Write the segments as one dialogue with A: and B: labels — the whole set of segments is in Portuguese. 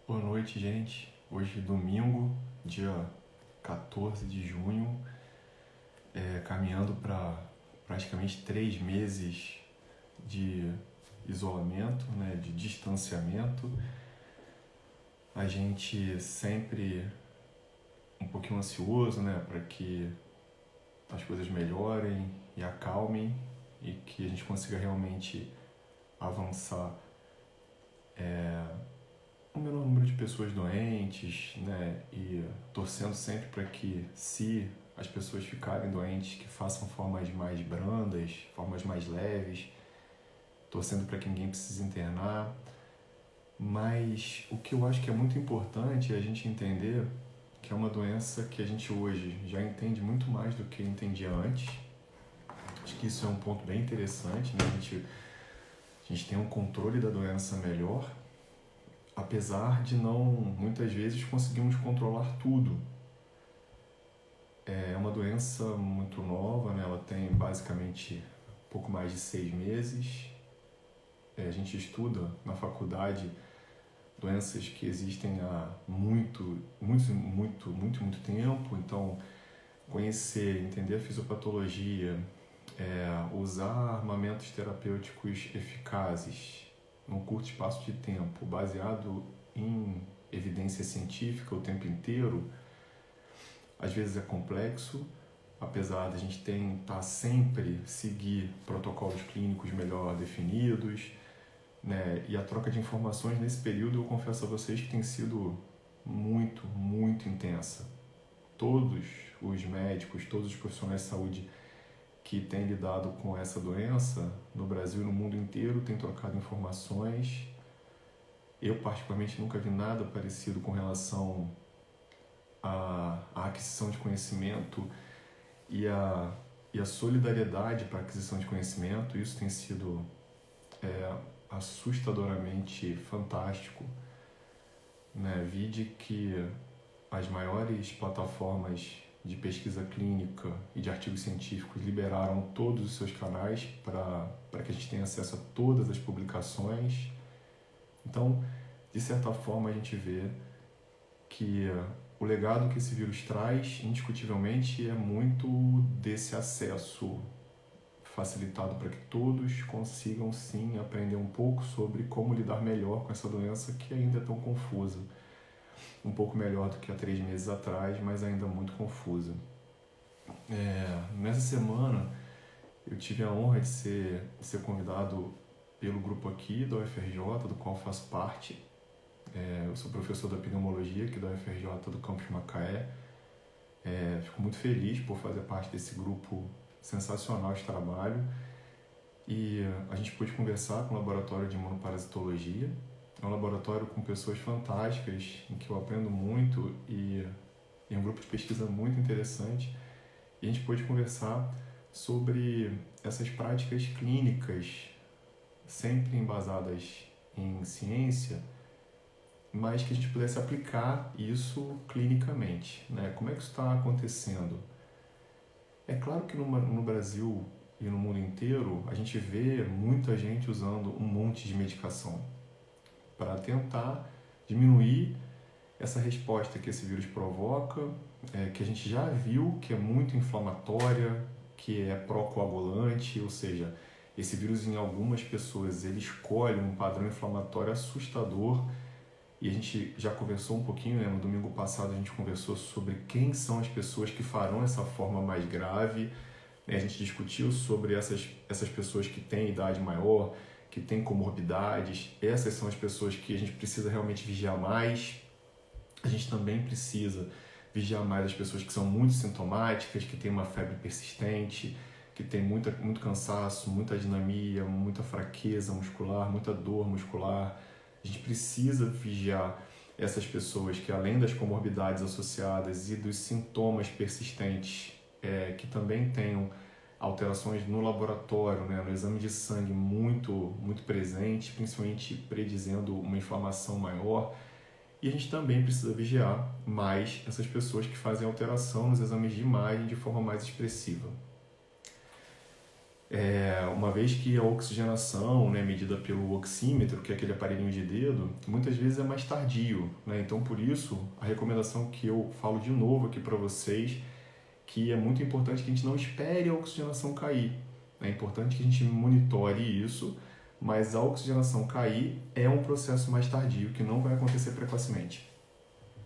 A: Boa noite, gente. Hoje, domingo, dia 14 de junho, caminhando para praticamente 3 meses de isolamento, né, de distanciamento. A gente sempre um pouquinho ansioso, né, para que as coisas melhorem e acalmem e que a gente consiga realmente avançar um menor número de pessoas doentes, né? E torcendo sempre para que, se as pessoas ficarem doentes, que façam formas mais brandas, formas mais leves, torcendo para que ninguém precise internar. Mas o que eu acho que é muito importante é a gente entender que é uma doença que a gente hoje já entende muito mais do que entendia antes. Acho que isso é um ponto bem interessante, né? A gente tem um controle da doença melhor, apesar de não, muitas vezes, conseguirmos controlar tudo. É uma doença muito nova, né? Ela tem basicamente pouco mais de 6 meses. A gente estuda na faculdade doenças que existem há muito tempo, então conhecer, entender a fisiopatologia, usar armamentos terapêuticos eficazes num curto espaço de tempo, baseado em evidência científica o tempo inteiro, às vezes é complexo, apesar de a gente tentar sempre seguir protocolos clínicos melhor definidos, né? E a troca de informações nesse período, eu confesso a vocês que tem sido muito intensa. Todos os médicos, todos os profissionais de saúde que têm lidado com essa doença no Brasil e no mundo inteiro têm trocado informações. Eu, particularmente, nunca vi nada parecido com relação à aquisição de conhecimento e a solidariedade para a aquisição de conhecimento. Isso tem sido assustadoramente fantástico, né? Vide que as maiores plataformas de pesquisa clínica e de artigos científicos liberaram todos os seus canais para que a gente tenha acesso a todas as publicações. Então, de certa forma, a gente vê que o legado que esse vírus traz, indiscutivelmente, é muito desse acesso facilitado para que todos consigam, sim, aprender um pouco sobre como lidar melhor com essa doença que ainda é tão confusa. Um pouco melhor do que há 3 meses atrás, mas ainda muito confusa. Nessa semana, eu tive a honra de ser convidado pelo grupo aqui da UFRJ, do qual faço parte. Eu sou professor da pneumologia aqui da UFRJ do campus Macaé. Fico muito feliz por fazer parte desse grupo sensacional de trabalho. E a gente pôde conversar com o laboratório de imunoparasitologia. É um laboratório com pessoas fantásticas, em que eu aprendo muito, e é um grupo de pesquisa muito interessante. E a gente pôde conversar sobre essas práticas clínicas, sempre embasadas em ciência, mas que a gente pudesse aplicar isso clinicamente, né? Como é que isso está acontecendo? É claro que no Brasil e no mundo inteiro a gente vê muita gente usando um monte de medicação para tentar diminuir essa resposta que esse vírus provoca, que a gente já viu que é muito inflamatória, que é pró-coagulante, ou seja, esse vírus em algumas pessoas ele escolhe um padrão inflamatório assustador. E a gente já conversou um pouquinho, né? No domingo passado a gente conversou sobre quem são as pessoas que farão essa forma mais grave. A gente discutiu sobre essas pessoas que têm idade maior, que têm comorbidades. Essas são as pessoas que a gente precisa realmente vigiar mais. A gente também precisa vigiar mais as pessoas que são muito sintomáticas, que têm uma febre persistente, que têm muito cansaço, muita dinamia, muita fraqueza muscular, muita dor muscular. A gente precisa vigiar essas pessoas que, além das comorbidades associadas e dos sintomas persistentes, que também tenham alterações no laboratório, né, no exame de sangue muito presente, principalmente predizendo uma inflamação maior. E a gente também precisa vigiar mais essas pessoas que fazem alteração nos exames de imagem de forma mais expressiva. Uma vez que a oxigenação, né, medida pelo oxímetro, que é aquele aparelhinho de dedo, muitas vezes é mais tardio, né? Então, por isso, a recomendação que eu falo de novo aqui para vocês, que é muito importante que a gente não espere a oxigenação cair. É importante que a gente monitore isso, mas a oxigenação cair é um processo mais tardio, que não vai acontecer precocemente.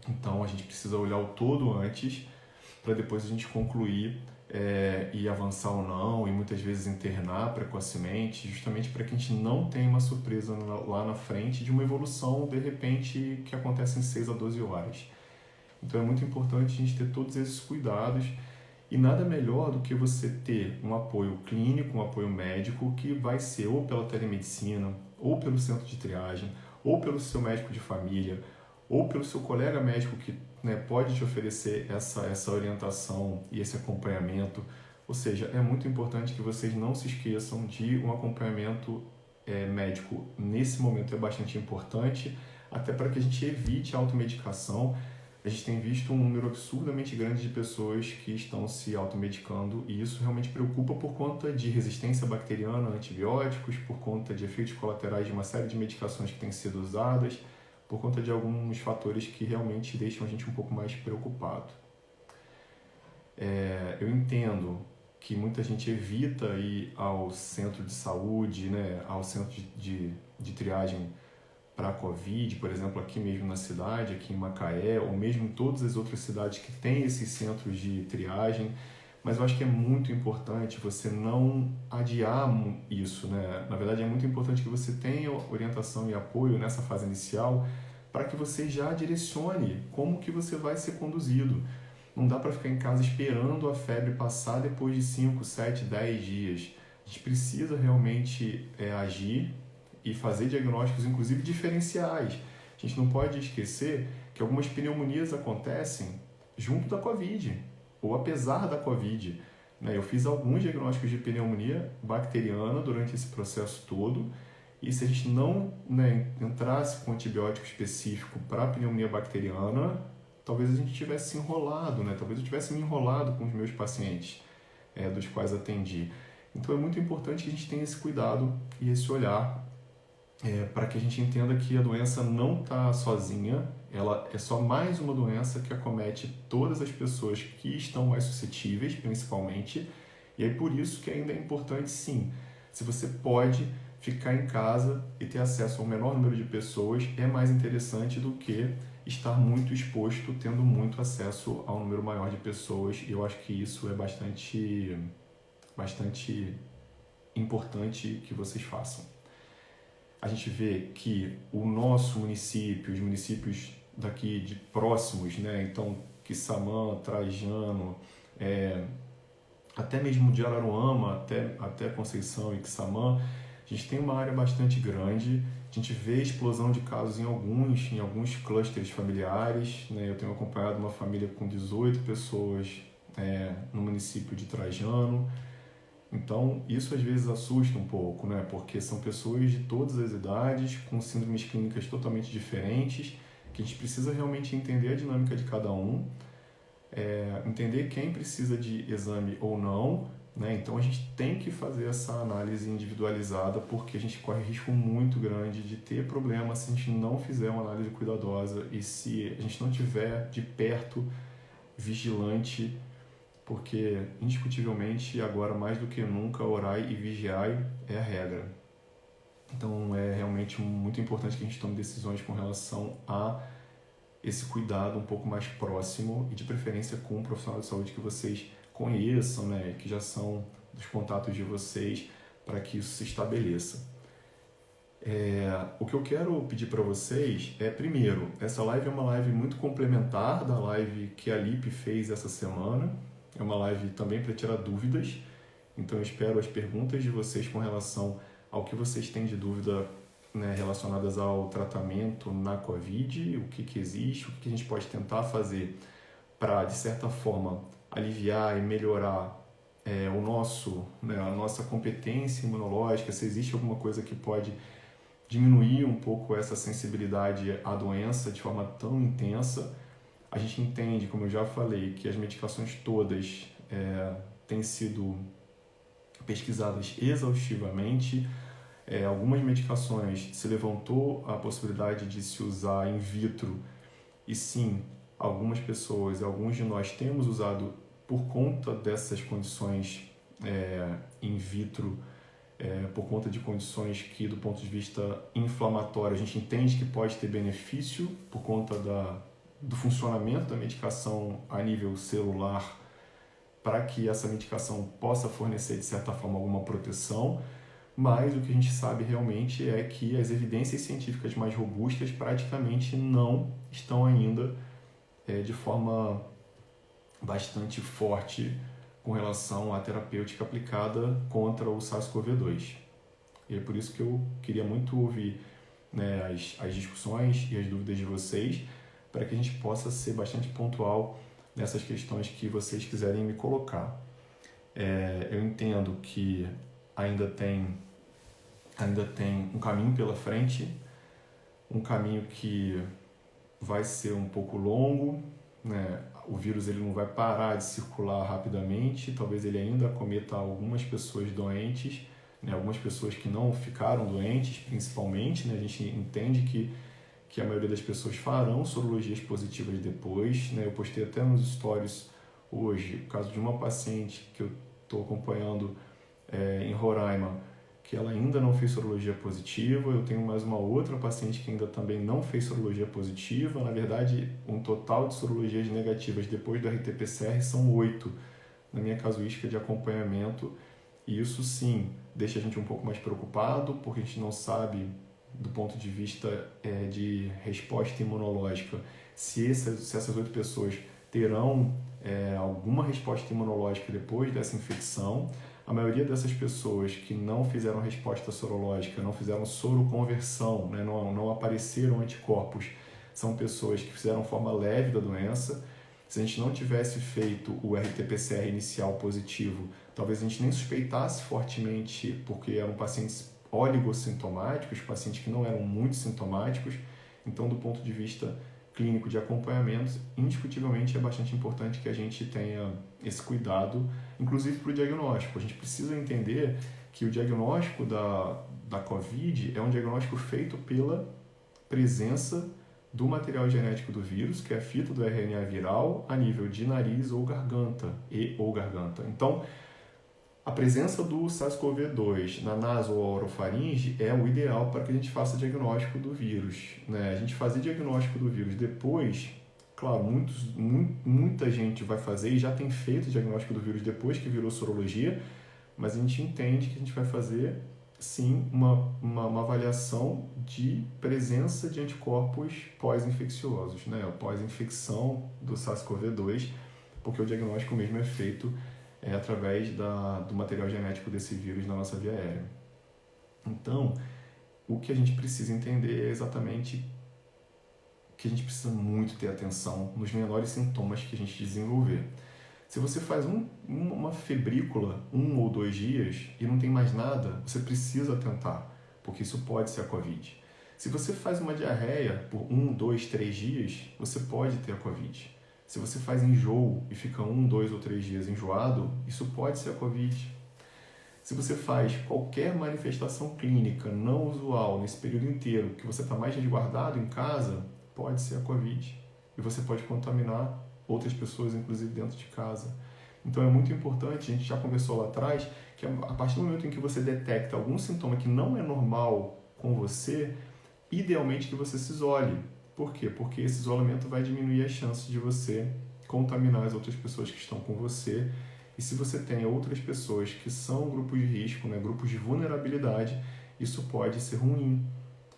A: Então, a gente precisa olhar o todo antes, para depois a gente concluir e avançar ou não, e muitas vezes internar precocemente, justamente para que a gente não tenha uma surpresa lá na frente de uma evolução, de repente, que acontece em 6 a 12 horas. Então é muito importante a gente ter todos esses cuidados, e nada melhor do que você ter um apoio clínico, um apoio médico, que vai ser ou pela telemedicina, ou pelo centro de triagem, ou pelo seu médico de família, ou pelo seu colega médico que, né, pode te oferecer essa orientação e esse acompanhamento. Ou seja, é muito importante que vocês não se esqueçam de um acompanhamento médico. Nesse momento é bastante importante, até para que a gente evite a automedicação. A gente tem visto um número absurdamente grande de pessoas que estão se automedicando, e isso realmente preocupa por conta de resistência bacteriana a antibióticos, por conta de efeitos colaterais de uma série de medicações que têm sido usadas, por conta de alguns fatores que realmente deixam a gente um pouco mais preocupado. Eu entendo que muita gente evita ir ao centro de saúde, né, ao centro de triagem para a Covid, por exemplo, aqui mesmo na cidade, aqui em Macaé, ou mesmo em todas as outras cidades que têm esses centros de triagem, mas eu acho que é muito importante você não adiar isso, né? Na verdade, é muito importante que você tenha orientação e apoio nessa fase inicial para que você já direcione como que você vai ser conduzido. Não dá para ficar em casa esperando a febre passar depois de 5, 7, 10 dias. A gente precisa realmente agir e fazer diagnósticos, inclusive diferenciais. A gente não pode esquecer que algumas pneumonias acontecem junto da Covid, ou apesar da Covid. Eu fiz alguns diagnósticos de pneumonia bacteriana durante esse processo todo, e se a gente não entrasse com antibiótico específico para a pneumonia bacteriana, talvez a gente tivesse se enrolado, talvez eu tivesse me enrolado com os meus pacientes, dos quais atendi. Então é muito importante que a gente tenha esse cuidado e esse olhar para que a gente entenda que a doença não está sozinha, ela é só mais uma doença que acomete todas as pessoas que estão mais suscetíveis, principalmente, e é por isso que ainda é importante, sim, se você pode ficar em casa e ter acesso ao menor número de pessoas, é mais interessante do que estar muito exposto, tendo muito acesso ao número maior de pessoas, e eu acho que isso é bastante importante que vocês façam. A gente vê que o nosso município, os municípios daqui de próximos, então Quissamã, Trajano, até mesmo de Araruama, até Conceição e Quissamã, a gente tem uma área bastante grande. A gente vê explosão de casos em alguns clusters familiares. Eu tenho acompanhado uma família com 18 pessoas no município de Trajano. Então, isso às vezes assusta um pouco, porque são pessoas de todas as idades, com síndromes clínicas totalmente diferentes, que a gente precisa realmente entender a dinâmica de cada um, entender quem precisa de exame ou não, Então a gente tem que fazer essa análise individualizada, porque a gente corre risco muito grande de ter problema se a gente não fizer uma análise cuidadosa e se a gente não tiver de perto, vigilante, porque indiscutivelmente agora mais do que nunca orai e vigiai é a regra. Então é realmente muito importante que a gente tome decisões com relação a esse cuidado um pouco mais próximo e de preferência com um profissional de saúde que vocês conheçam, que já são dos contatos de vocês, para que isso se estabeleça. O que eu quero pedir para vocês é, primeiro, essa live é uma live muito complementar da live que a Lipe fez essa semana. É uma live também para tirar dúvidas, então eu espero as perguntas de vocês com relação ao que vocês têm de dúvida relacionadas ao tratamento na Covid, o que existe, o que a gente pode tentar fazer para, de certa forma, aliviar e melhorar a nossa competência imunológica, se existe alguma coisa que pode diminuir um pouco essa sensibilidade à doença de forma tão intensa. A gente entende, como eu já falei, que as medicações todas têm sido pesquisadas exaustivamente. Algumas medicações se levantou a possibilidade de se usar in vitro, e sim, algumas pessoas, alguns de nós temos usado por conta dessas condições in vitro, por conta de condições que, do ponto de vista inflamatório, a gente entende que pode ter benefício por conta do funcionamento da medicação a nível celular, para que essa medicação possa fornecer, de certa forma, alguma proteção. Mas o que a gente sabe realmente é que as evidências científicas mais robustas praticamente não estão ainda de forma bastante forte com relação à terapêutica aplicada contra o SARS-CoV-2. E é por isso que eu queria muito ouvir, né, as discussões e as dúvidas de vocês, para que a gente possa ser bastante pontual nessas questões que vocês quiserem me colocar. Eu entendo que ainda tem um caminho pela frente, um caminho que vai ser um pouco longo, né? O vírus ele não vai parar de circular rapidamente, talvez ele ainda acometa algumas pessoas doentes, né? Algumas pessoas que não ficaram doentes, principalmente, né? A gente entende que a maioria das pessoas farão sorologias positivas depois, né? Eu postei até nos stories hoje o caso de uma paciente que eu estou acompanhando em Roraima, que ela ainda não fez sorologia positiva. Eu tenho mais uma outra paciente que ainda também não fez sorologia positiva. Na verdade, um total de sorologias negativas depois do RT-PCR são 8 na minha casuística de acompanhamento. E isso sim deixa a gente um pouco mais preocupado, porque a gente não sabe, do ponto de vista de resposta imunológica, se essas 8 pessoas terão alguma resposta imunológica depois dessa infecção. A maioria dessas pessoas que não fizeram resposta sorológica, não fizeram soroconversão, né, não apareceram anticorpos, são pessoas que fizeram forma leve da doença. Se a gente não tivesse feito o RT-PCR inicial positivo, talvez a gente nem suspeitasse fortemente, porque eram pacientes oligossintomáticos, pacientes que não eram muito sintomáticos. Então, do ponto de vista clínico de acompanhamento, indiscutivelmente é bastante importante que a gente tenha esse cuidado, inclusive para o diagnóstico. A gente precisa entender que o diagnóstico da COVID é um diagnóstico feito pela presença do material genético do vírus, que é a fita do RNA viral, a nível de nariz ou garganta, Então, a presença do SARS-CoV-2 na naso ou orofaringe é o ideal para que a gente faça diagnóstico do vírus, né? A gente fazer diagnóstico do vírus depois, claro, muita gente vai fazer e já tem feito diagnóstico do vírus depois que virou sorologia, mas a gente entende que a gente vai fazer, sim, uma avaliação de presença de anticorpos pós-infecciosos, né? Pós-infecção do SARS-CoV-2, porque o diagnóstico mesmo é feito através do material genético desse vírus na nossa via aérea. Então, o que a gente precisa entender é exatamente que a gente precisa muito ter atenção nos menores sintomas que a gente desenvolver. Se você faz uma febrícula 1 ou 2 dias e não tem mais nada, você precisa atentar, porque isso pode ser a COVID. Se você faz uma diarreia por 1, 2, 3 dias, você pode ter a COVID. Se você faz enjoo e fica 1, 2 ou 3 dias enjoado, isso pode ser a COVID. Se você faz qualquer manifestação clínica não usual nesse período inteiro, que você está mais resguardado em casa, pode ser a COVID. E você pode contaminar outras pessoas, inclusive dentro de casa. Então é muito importante, a gente já conversou lá atrás, que a partir do momento em que você detecta algum sintoma que não é normal com você, idealmente que você se isole. Por quê? Porque esse isolamento vai diminuir as chances de você contaminar as outras pessoas que estão com você. E se você tem outras pessoas que são grupos de risco, né, grupos de vulnerabilidade, isso pode ser ruim.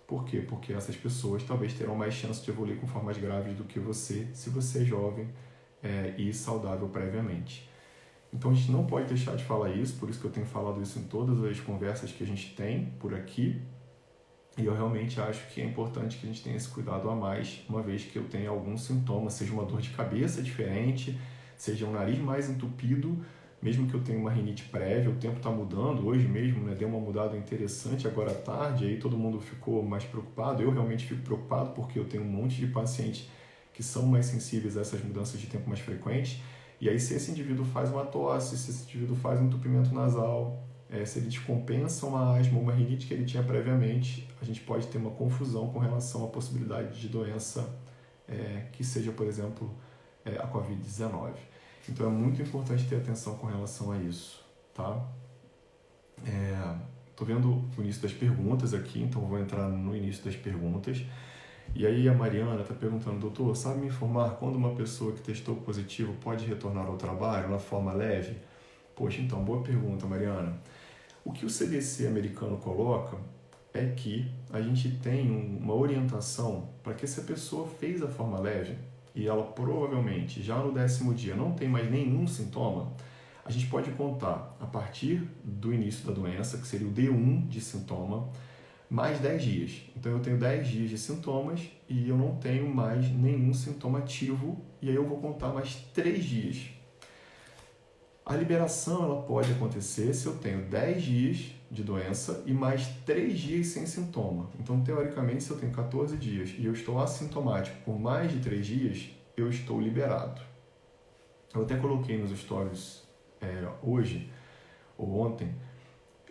A: Por quê? Porque essas pessoas talvez terão mais chance de evoluir com formas graves do que você, se você é jovem e saudável previamente. Então a gente não pode deixar de falar isso, por isso que eu tenho falado isso em todas as conversas que a gente tem por aqui. E eu realmente acho que é importante que a gente tenha esse cuidado a mais, uma vez que eu tenha algum sintoma, seja uma dor de cabeça diferente, seja um nariz mais entupido, mesmo que eu tenha uma rinite prévia, o tempo está mudando, hoje mesmo, né, deu uma mudada interessante agora à tarde, aí todo mundo ficou mais preocupado, eu realmente fico preocupado porque eu tenho um monte de pacientes que são mais sensíveis a essas mudanças de tempo mais frequentes, e aí se esse indivíduo faz uma tosse, se esse indivíduo faz um entupimento nasal, se ele descompensa uma asma ou uma rinite que ele tinha previamente, a gente pode ter uma confusão com relação à possibilidade de doença que seja, por exemplo, a Covid-19. Então é muito importante ter atenção com relação a isso, tá? Tô vendo o início das perguntas aqui, então vou entrar no início das perguntas. E aí a Mariana está perguntando: doutor, sabe me informar quando uma pessoa que testou positivo pode retornar ao trabalho na forma leve? Poxa, então, boa pergunta, Mariana. O que o CDC americano coloca é que a gente tem uma orientação para que se a pessoa fez a forma leve e ela provavelmente já no 10º dia não tem mais nenhum sintoma, a gente pode contar a partir do início da doença, que seria o D1 de sintoma, mais 10 dias. Então eu tenho 10 dias de sintomas e eu não tenho mais nenhum sintoma ativo, e aí eu vou contar mais 3 dias. A liberação ela pode acontecer se eu tenho 10 dias de doença e mais 3 dias sem sintoma. Então, teoricamente, se eu tenho 14 dias e eu estou assintomático por mais de 3 dias, eu estou liberado. Eu até coloquei nos stories hoje ou ontem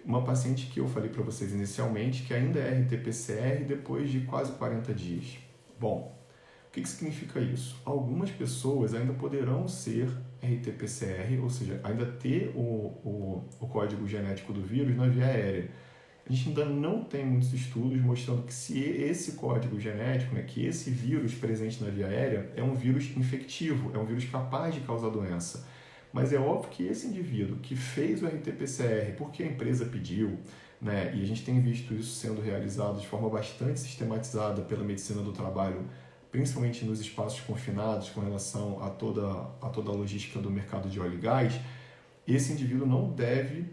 A: uma paciente que eu falei para vocês inicialmente que ainda é RT-PCR depois de quase 40 dias. Bom, o que significa isso? Algumas pessoas ainda poderão ser RT-PCR, ou seja, ainda ter o código genético do vírus na via aérea. A gente ainda não tem muitos estudos mostrando que se esse código genético, que esse vírus presente na via aérea é um vírus infectivo, é um vírus capaz de causar doença. Mas é óbvio que esse indivíduo que fez o RT-PCR porque a empresa pediu, e a gente tem visto isso sendo realizado de forma bastante sistematizada pela medicina do trabalho, principalmente nos espaços confinados com relação a toda a logística do mercado de óleo e gás, esse indivíduo não deve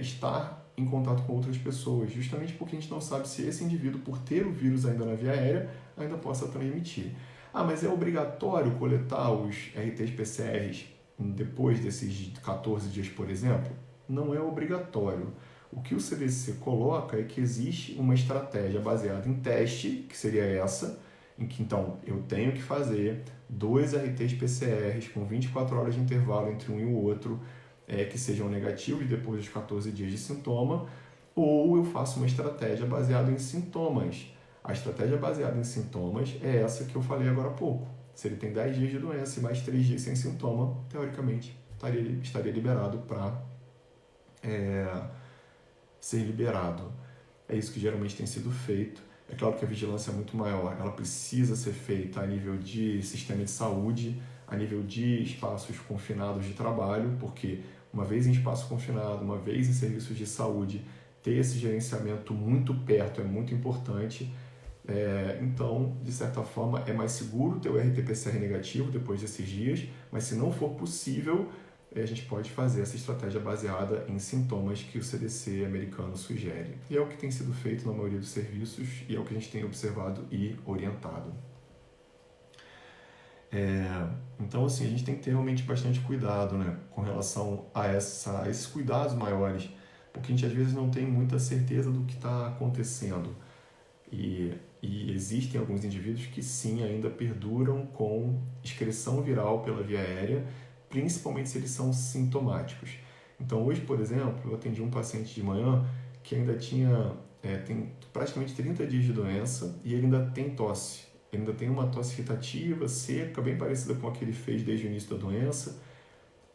A: estar em contato com outras pessoas, justamente porque a gente não sabe se esse indivíduo, por ter o vírus ainda na via aérea, ainda possa transmitir. Mas é obrigatório coletar os RT-PCRs depois desses 14 dias, por exemplo? Não é obrigatório. O que o CDC coloca é que existe uma estratégia baseada em teste, que seria essa, em que então eu tenho que fazer 2 RT-PCRs com 24 horas de intervalo entre um e o outro, que sejam negativos depois dos 14 dias de sintoma, ou eu faço uma estratégia baseada em sintomas. A estratégia baseada em sintomas é essa que eu falei agora há pouco. Se ele tem 10 dias de doença e mais 3 dias sem sintoma, teoricamente estaria liberado para ser liberado. É isso que geralmente tem sido feito. É claro que a vigilância é muito maior, ela precisa ser feita a nível de sistema de saúde, a nível de espaços confinados de trabalho, porque uma vez em espaço confinado, uma vez em serviços de saúde, ter esse gerenciamento muito perto é muito importante. Então, de certa forma, é mais seguro ter o RT-PCR negativo depois desses dias, mas se não for possível, a gente pode fazer essa estratégia baseada em sintomas que o CDC americano sugere. E é o que tem sido feito na maioria dos serviços e é o que a gente tem observado e orientado. Então, assim, a gente tem que ter realmente bastante cuidado, com relação a esses cuidados maiores, porque a gente às vezes não tem muita certeza do que está acontecendo. E existem alguns indivíduos que sim, ainda perduram com excreção viral pela via aérea, principalmente se eles são sintomáticos. Então hoje, por exemplo, eu atendi um paciente de manhã que ainda tem praticamente 30 dias de doença e ele ainda tem tosse. Ele ainda tem uma tosse irritativa, seca, bem parecida com a que ele fez desde o início da doença.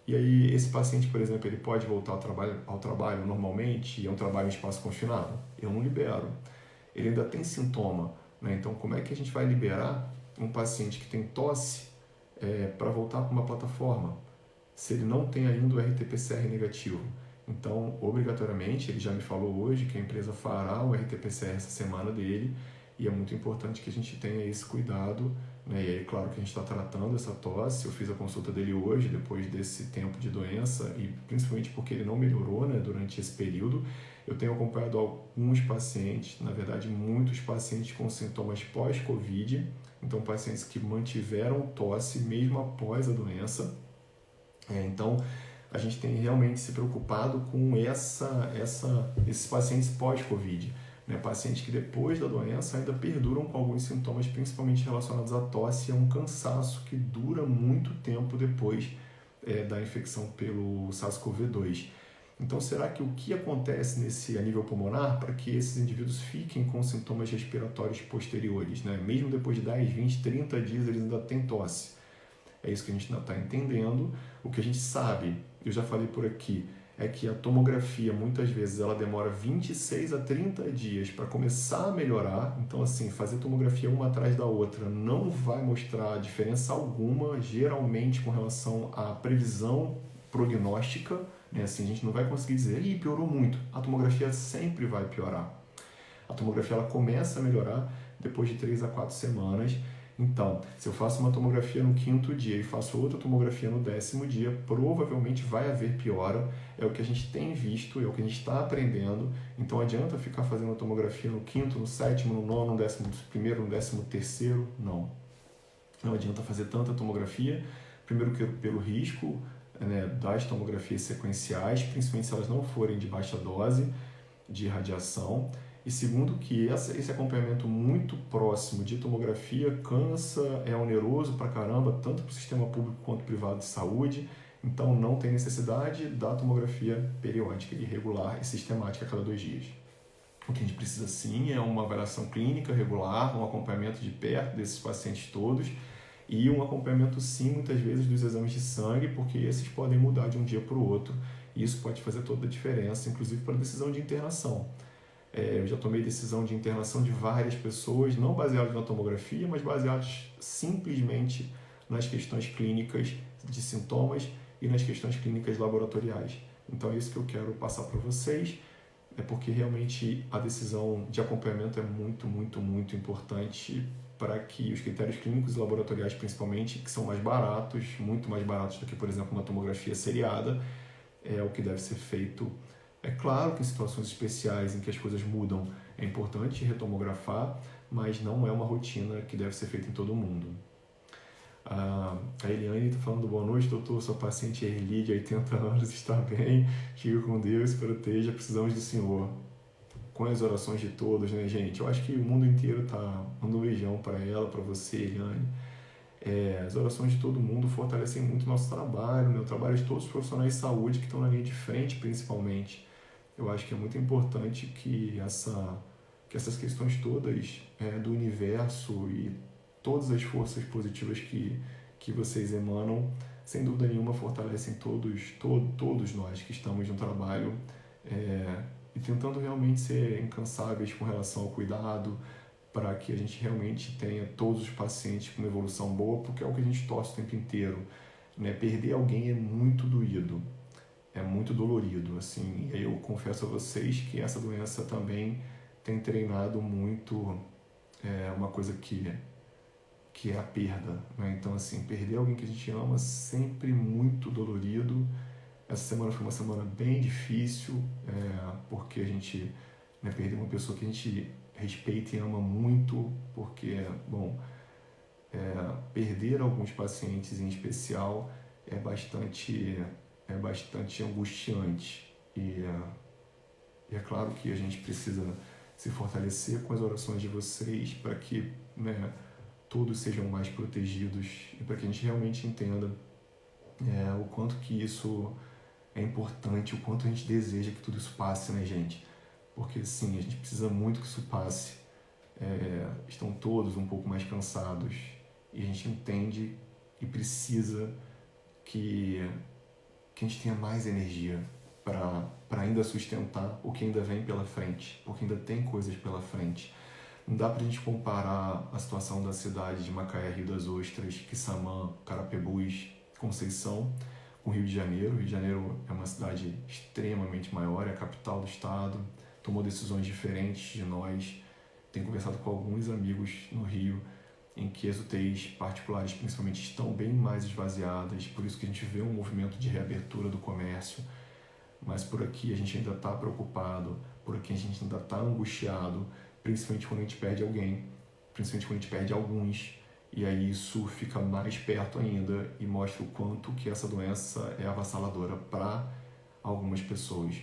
A: E aí esse paciente, por exemplo, ele pode voltar ao trabalho normalmente, e é um trabalho em espaço confinado? Eu não libero. Ele ainda tem sintoma, Então, como é que a gente vai liberar um paciente que tem tosse para voltar para uma plataforma, se ele não tem ainda o RT-PCR negativo? Então, obrigatoriamente, ele já me falou hoje que a empresa fará o RT-PCR essa semana dele, e é muito importante que a gente tenha esse cuidado, E aí, claro que a gente está tratando essa tosse. Eu fiz a consulta dele hoje, depois desse tempo de doença, e principalmente porque ele não melhorou, durante esse período. Eu tenho acompanhado alguns pacientes, na verdade muitos pacientes com sintomas pós-Covid, então pacientes que mantiveram tosse mesmo após a doença. Então a gente tem realmente se preocupado com esses pacientes pós-Covid, pacientes que depois da doença ainda perduram com alguns sintomas, principalmente relacionados à tosse, é um cansaço que dura muito tempo depois da infecção pelo SARS-CoV-2. Então, será que o que acontece a nível pulmonar para que esses indivíduos fiquem com sintomas respiratórios posteriores, né? Mesmo depois de 10, 20, 30 dias, eles ainda têm tosse. É isso que a gente ainda está entendendo. O que a gente sabe, eu já falei por aqui, é que a tomografia, muitas vezes, ela demora 26 a 30 dias para começar a melhorar. Então, assim, fazer tomografia uma atrás da outra não vai mostrar diferença alguma, geralmente, com relação à previsão prognóstica. Né? Assim, a gente não vai conseguir dizer, ih, piorou muito. A tomografia sempre vai piorar. A tomografia ela começa a melhorar depois de 3 a 4 semanas. Então, se eu faço uma tomografia no 5º dia e faço outra tomografia no 10º dia, provavelmente vai haver piora. É o que a gente tem visto, é o que a gente está aprendendo. Então, adianta ficar fazendo a tomografia no 5º, no 7º, no 9º, no 11º, no 13º? Não. Não adianta fazer tanta tomografia. Primeiro que pelo risco, né, das tomografias sequenciais, principalmente se elas não forem de baixa dose de radiação. E segundo que esse acompanhamento muito próximo de tomografia cansa, é oneroso pra caramba, tanto para o sistema público quanto privado de saúde. Então não tem necessidade da tomografia periódica e regular e sistemática a cada 2 dias. O que a gente precisa sim é uma avaliação clínica regular, um acompanhamento de perto desses pacientes todos e um acompanhamento sim, muitas vezes, dos exames de sangue, porque esses podem mudar de um dia para o outro e isso pode fazer toda a diferença, inclusive para a decisão de internação. Eu já tomei decisão de internação de várias pessoas, não baseadas na tomografia, mas baseadas simplesmente nas questões clínicas de sintomas e nas questões clínicas laboratoriais. Então é isso que eu quero passar para vocês, porque realmente a decisão de acompanhamento é muito, muito, muito importante para que os critérios clínicos e laboratoriais, principalmente, que são mais baratos, muito mais baratos do que, por exemplo, uma tomografia seriada, é o que deve ser feito. É claro que em situações especiais em que as coisas mudam é importante retomografar, mas não é uma rotina que deve ser feita em todo mundo. A Eliane está falando boa noite, doutor, sua paciente Erli, de 80 anos, está bem, fica com Deus, proteja, precisamos do Senhor. Com as orações de todos, né, gente? Eu acho que o mundo inteiro está mandando um beijão para ela, para você, Eliane. As orações de todo mundo fortalecem muito o nosso trabalho, né? O trabalho de todos os profissionais de saúde que estão na linha de frente, principalmente. Eu acho que é muito importante que essas questões todas do universo e todas as forças positivas que vocês emanam, sem dúvida nenhuma, fortalecem todos nós que estamos no trabalho e tentando realmente ser incansáveis com relação ao cuidado, para que a gente realmente tenha todos os pacientes com uma evolução boa, porque é o que a gente torce o tempo inteiro. Né? Perder alguém é muito doído. É muito dolorido, assim, e aí eu confesso a vocês que essa doença também tem treinado muito uma coisa que é a perda, né? Então, assim, perder alguém que a gente ama sempre muito dolorido. Essa semana foi uma semana bem difícil, porque a gente perdeu uma pessoa que a gente respeita e ama muito, porque, bom, perder alguns pacientes em especial é bastante angustiante e é claro que a gente precisa se fortalecer com as orações de vocês para que todos sejam mais protegidos e para que a gente realmente entenda o quanto que isso é importante, o quanto a gente deseja que tudo isso passe, né, gente? Porque sim, a gente precisa muito que isso passe. Estão todos um pouco mais cansados e a gente entende e precisa que a gente tenha mais energia para ainda sustentar o que ainda vem pela frente, porque ainda tem coisas pela frente. Não dá para a gente comparar a situação da cidade de Macaé, Rio das Ostras, Quissamã, Carapebus, Conceição, com Rio de Janeiro. Rio de Janeiro é uma cidade extremamente maior, é a capital do estado, tomou decisões diferentes de nós. Tenho conversado com alguns amigos no Rio, em que as UTIs particulares principalmente estão bem mais esvaziadas, por isso que a gente vê um movimento de reabertura do comércio, mas por aqui a gente ainda está preocupado, por aqui a gente ainda está angustiado, principalmente quando a gente perde alguém, principalmente quando a gente perde alguns, e aí isso fica mais perto ainda e mostra o quanto que essa doença é avassaladora para algumas pessoas.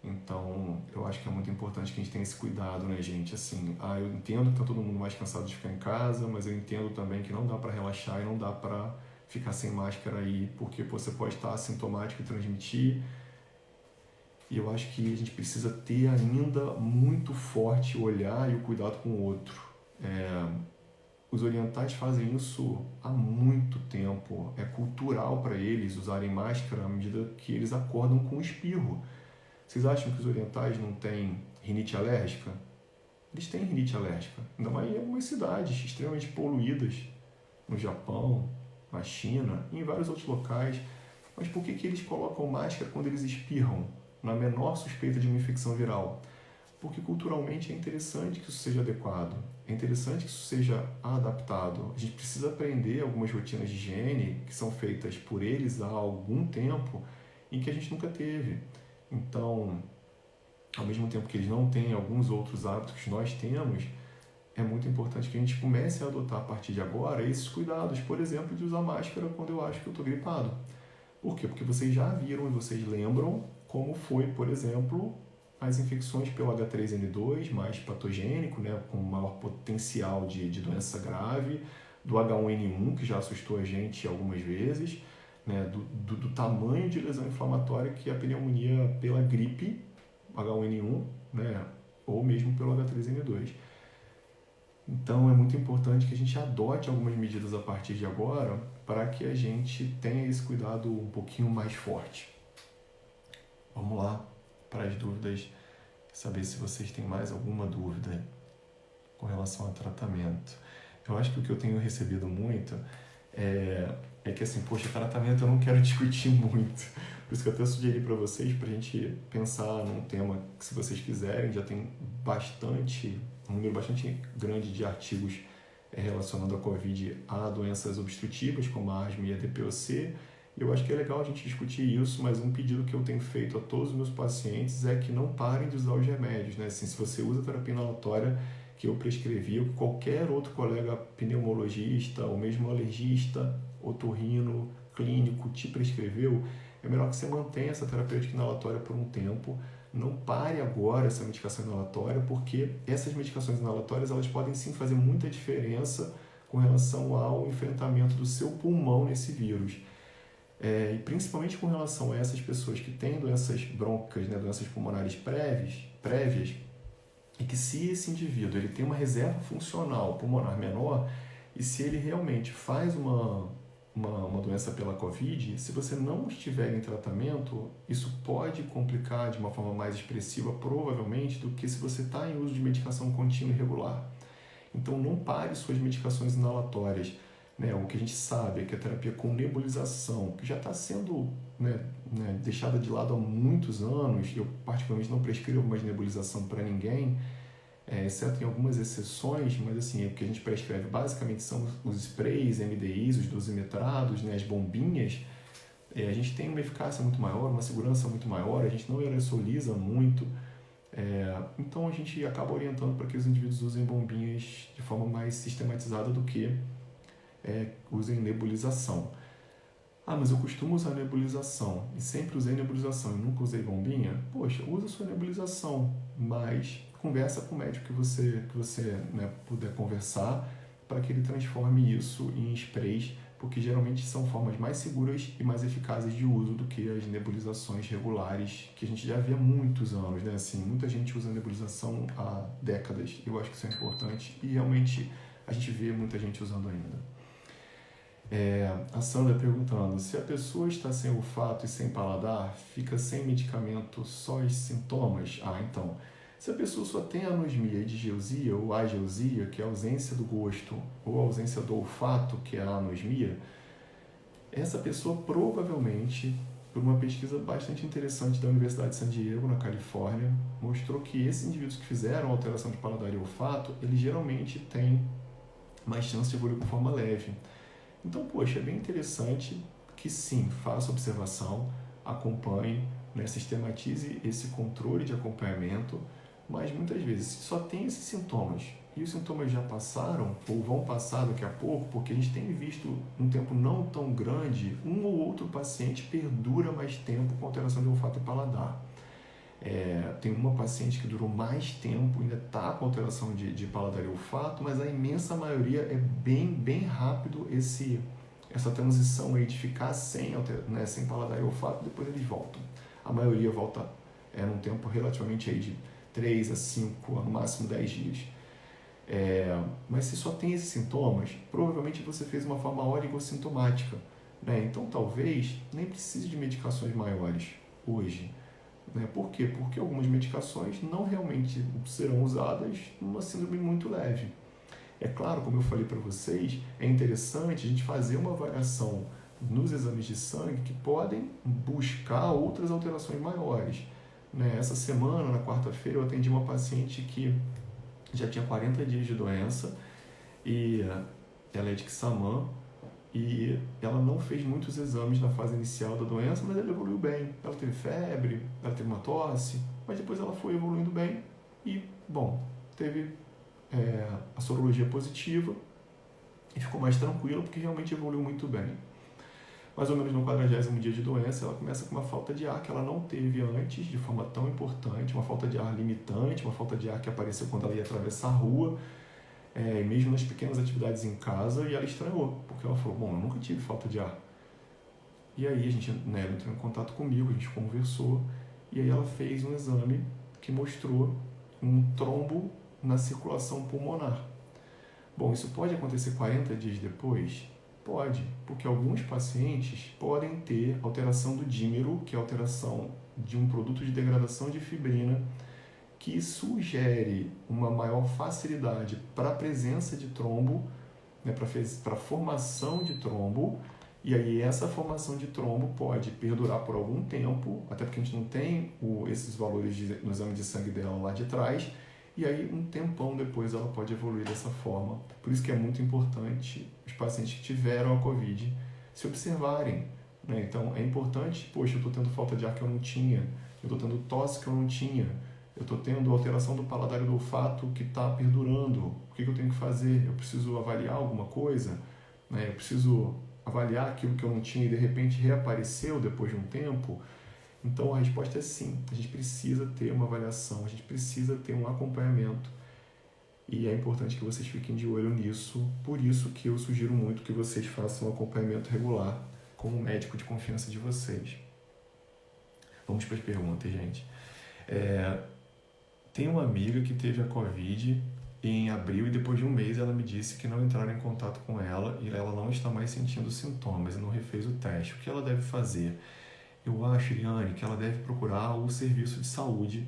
A: Então, eu acho que é muito importante que a gente tenha esse cuidado, né, gente? Assim, eu entendo que tá todo mundo mais cansado de ficar em casa, mas eu entendo também que não dá para relaxar e não dá para ficar sem máscara aí, porque você pode estar assintomático e transmitir, E eu acho que a gente precisa ter ainda muito forte o olhar e o cuidado com o outro. Os orientais fazem isso há muito tempo. É cultural para eles usarem máscara à medida que eles acordam com espirro. Vocês acham que os orientais não têm rinite alérgica? Eles têm rinite alérgica, ainda mais em algumas cidades extremamente poluídas, no Japão, na China e em vários outros locais. Mas por que eles colocam máscara quando eles espirram, na menor suspeita de uma infecção viral? Porque culturalmente é interessante que isso seja adequado, é interessante que isso seja adaptado. A gente precisa aprender algumas rotinas de higiene que são feitas por eles há algum tempo e que a gente nunca teve. Então, ao mesmo tempo que eles não têm alguns outros hábitos que nós temos, é muito importante que a gente comece a adotar a partir de agora esses cuidados, por exemplo, de usar máscara quando eu acho que eu estou gripado. Por quê? Porque vocês já viram e vocês lembram como foi, por exemplo, as infecções pelo H3N2, mais patogênico, né, com maior potencial de doença grave, do H1N1, que já assustou a gente algumas vezes, né, do tamanho de lesão inflamatória que a pneumonia pela gripe, H1N1, né, ou mesmo pelo H3N2. Então é muito importante que a gente adote algumas medidas a partir de agora para que a gente tenha esse cuidado um pouquinho mais forte. Vamos lá para as dúvidas, saber se vocês têm mais alguma dúvida com relação ao tratamento. Eu acho que o que eu tenho recebido muito é que assim, poxa, tratamento eu não quero discutir muito. Por isso que eu até sugeri para vocês, para a gente pensar num tema que, se vocês quiserem, já tem um número bastante grande de artigos relacionando a COVID a doenças obstrutivas, como a asma e a DPOC. E eu acho que é legal a gente discutir isso, mas um pedido que eu tenho feito a todos os meus pacientes é que não parem de usar os remédios, né? Assim, se você usa terapia inalatória que eu prescrevi, ou que qualquer outro colega pneumologista, ou mesmo alergista, otorrino, clínico te prescreveu, é melhor que você mantenha essa terapêutica inalatória por um tempo. Não pare agora essa medicação inalatória, porque essas medicações inalatórias elas podem sim fazer muita diferença com relação ao enfrentamento do seu pulmão nesse vírus. E principalmente com relação a essas pessoas que têm doenças brônquicas, né, doenças pulmonares prévias, e que se esse indivíduo ele tem uma reserva funcional pulmonar menor, e se ele realmente faz uma doença pela COVID, se você não estiver em tratamento, isso pode complicar de uma forma mais expressiva, provavelmente, do que se você está em uso de medicação contínua e regular. Então, não pare suas medicações inalatórias. Né? O que a gente sabe é que a terapia com nebulização, que já está sendo deixada de lado há muitos anos, eu particularmente não prescrevo mais nebulização para ninguém, exceto em algumas exceções, mas assim, o que a gente prescreve basicamente são os sprays, MDIs, os dosimetrados, né, as bombinhas. A gente tem uma eficácia muito maior, uma segurança muito maior, a gente não aerosoliza muito, então a gente acaba orientando para que os indivíduos usem bombinhas de forma mais sistematizada do que usem nebulização. Mas eu costumo usar nebulização e sempre usei nebulização e nunca usei bombinha. Poxa, usa sua nebulização, mas conversa com o médico que você puder conversar para que ele transforme isso em sprays, porque geralmente são formas mais seguras e mais eficazes de uso do que as nebulizações regulares, que a gente já vê há muitos anos, né? Assim, muita gente usa nebulização há décadas. Eu acho que isso é importante e realmente a gente vê muita gente usando ainda. A Sandra perguntando, se a pessoa está sem olfato e sem paladar, fica sem medicamento só os sintomas? Então, se a pessoa só tem anosmia e digeusia ou ageusia, que é a ausência do gosto, ou a ausência do olfato, que é a anosmia, essa pessoa provavelmente, por uma pesquisa bastante interessante da Universidade de San Diego, na Califórnia, mostrou que esses indivíduos que fizeram alteração de paladar e olfato, eles geralmente têm mais chance de evoluir de forma leve. Então, poxa, é bem interessante que sim, faça observação, acompanhe, sistematize esse controle de acompanhamento, mas muitas vezes, se só tem esses sintomas e os sintomas já passaram ou vão passar daqui a pouco, porque a gente tem visto um tempo não tão grande, um ou outro paciente perdura mais tempo com alteração de olfato e paladar. Tem uma paciente que durou mais tempo, ainda está com alteração de paladar e olfato, mas a imensa maioria é bem rápido essa transição aí de ficar sem paladar e olfato, depois eles voltam. A maioria volta num tempo relativamente aí de 3 a 5, no máximo 10 dias. Mas se só tem esses sintomas, provavelmente você fez uma forma oligossintomática, né? Então talvez nem precise de medicações maiores hoje. Né? Por quê? Porque algumas medicações não realmente serão usadas numa síndrome muito leve. É claro, como eu falei para vocês, é interessante a gente fazer uma avaliação nos exames de sangue que podem buscar outras alterações maiores. Né? Essa semana, na quarta-feira, eu atendi uma paciente que já tinha 40 dias de doença e ela é de Quissamã e ela não fez muitos exames na fase inicial da doença, mas ela evoluiu bem. Ela teve febre, ela teve uma tosse, mas depois ela foi evoluindo bem e, bom, teve a sorologia positiva e ficou mais tranquila porque realmente evoluiu muito bem. Mais ou menos no 40º dia de doença, ela começa com uma falta de ar que ela não teve antes, de forma tão importante, uma falta de ar limitante, uma falta de ar que apareceu quando ela ia atravessar a rua, e mesmo nas pequenas atividades em casa, e ela estranhou, porque ela falou, bom, eu nunca tive falta de ar. E aí a gente, ela entrou em contato comigo, a gente conversou, e aí ela fez um exame que mostrou um trombo na circulação pulmonar. Bom, isso pode acontecer 40 dias depois? Pode, porque alguns pacientes podem ter alteração do dímero, que é a alteração de um produto de degradação de fibrina, que sugere uma maior facilidade para a presença de trombo, né, para a formação de trombo, e aí essa formação de trombo pode perdurar por algum tempo, até porque a gente não tem esses valores no exame de sangue dela lá de trás, e aí um tempão depois ela pode evoluir dessa forma. Por isso que é muito importante os pacientes que tiveram a COVID se observarem, né? Então é importante, poxa, eu estou tendo falta de ar que eu não tinha, eu estou tendo tosse que eu não tinha, eu estou tendo alteração do paladar e do olfato que está perdurando, o que eu tenho que fazer? Eu preciso avaliar alguma coisa, né? Eu preciso avaliar aquilo que eu não tinha e de repente reapareceu depois de um tempo. Então a resposta é sim, a gente precisa ter uma avaliação, a gente precisa ter um acompanhamento e é importante que vocês fiquem de olho nisso, por isso que eu sugiro muito que vocês façam um acompanhamento regular com o médico de confiança de vocês. Vamos para as perguntas, gente. Tem uma amiga que teve a COVID em abril e depois de um mês ela me disse que não entraram em contato com ela e ela não está mais sentindo sintomas e não refez o teste. O que ela deve fazer? Eu acho, Iriane, que ela deve procurar o serviço de saúde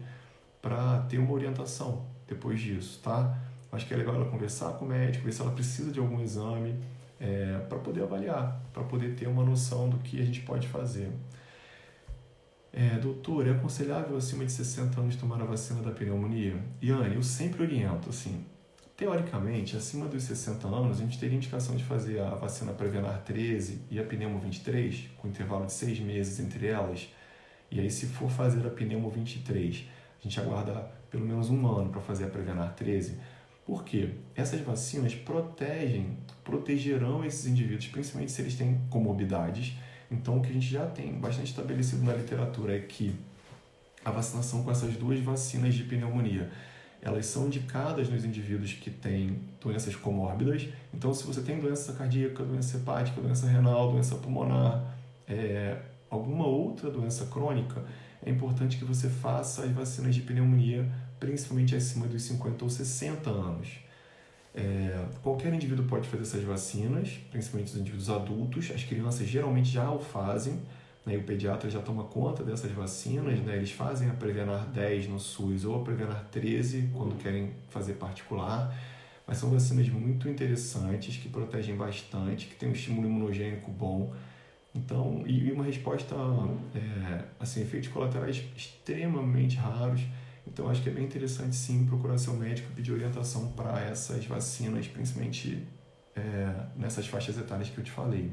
A: para ter uma orientação depois disso, tá? Acho que é legal ela conversar com o médico, ver se ela precisa de algum exame, para poder avaliar, para poder ter uma noção do que a gente pode fazer. Doutor, é aconselhável acima de 60 anos tomar a vacina da pneumonia? Iriane, eu sempre oriento, assim, teoricamente, acima dos 60 anos, a gente teria indicação de fazer a vacina Prevenar 13 e a Pneumo 23, com intervalo de 6 meses entre elas. E aí, se for fazer a Pneumo 23, a gente aguarda pelo menos um ano para fazer a Prevenar 13. Por quê? Essas vacinas protegerão esses indivíduos, principalmente se eles têm comorbidades. Então, o que a gente já tem bastante estabelecido na literatura é que a vacinação com essas duas vacinas de pneumonia, elas são indicadas nos indivíduos que têm doenças comórbidas. Então, se você tem doença cardíaca, doença hepática, doença renal, doença pulmonar, alguma outra doença crônica, é importante que você faça as vacinas de pneumonia, principalmente acima dos 50 ou 60 anos. Qualquer indivíduo pode fazer essas vacinas, principalmente os indivíduos adultos. As crianças geralmente já o fazem, né? O pediatra já toma conta dessas vacinas, né? Eles fazem a Prevenar 10 no SUS ou a Prevenar 13 quando querem fazer particular, mas são vacinas muito interessantes, que protegem bastante, que têm um estímulo imunogênico bom. Então, e uma resposta, efeitos colaterais extremamente raros. Então, acho que é bem interessante, sim, procurar seu médico e pedir orientação para essas vacinas, principalmente nessas faixas etárias que eu te falei.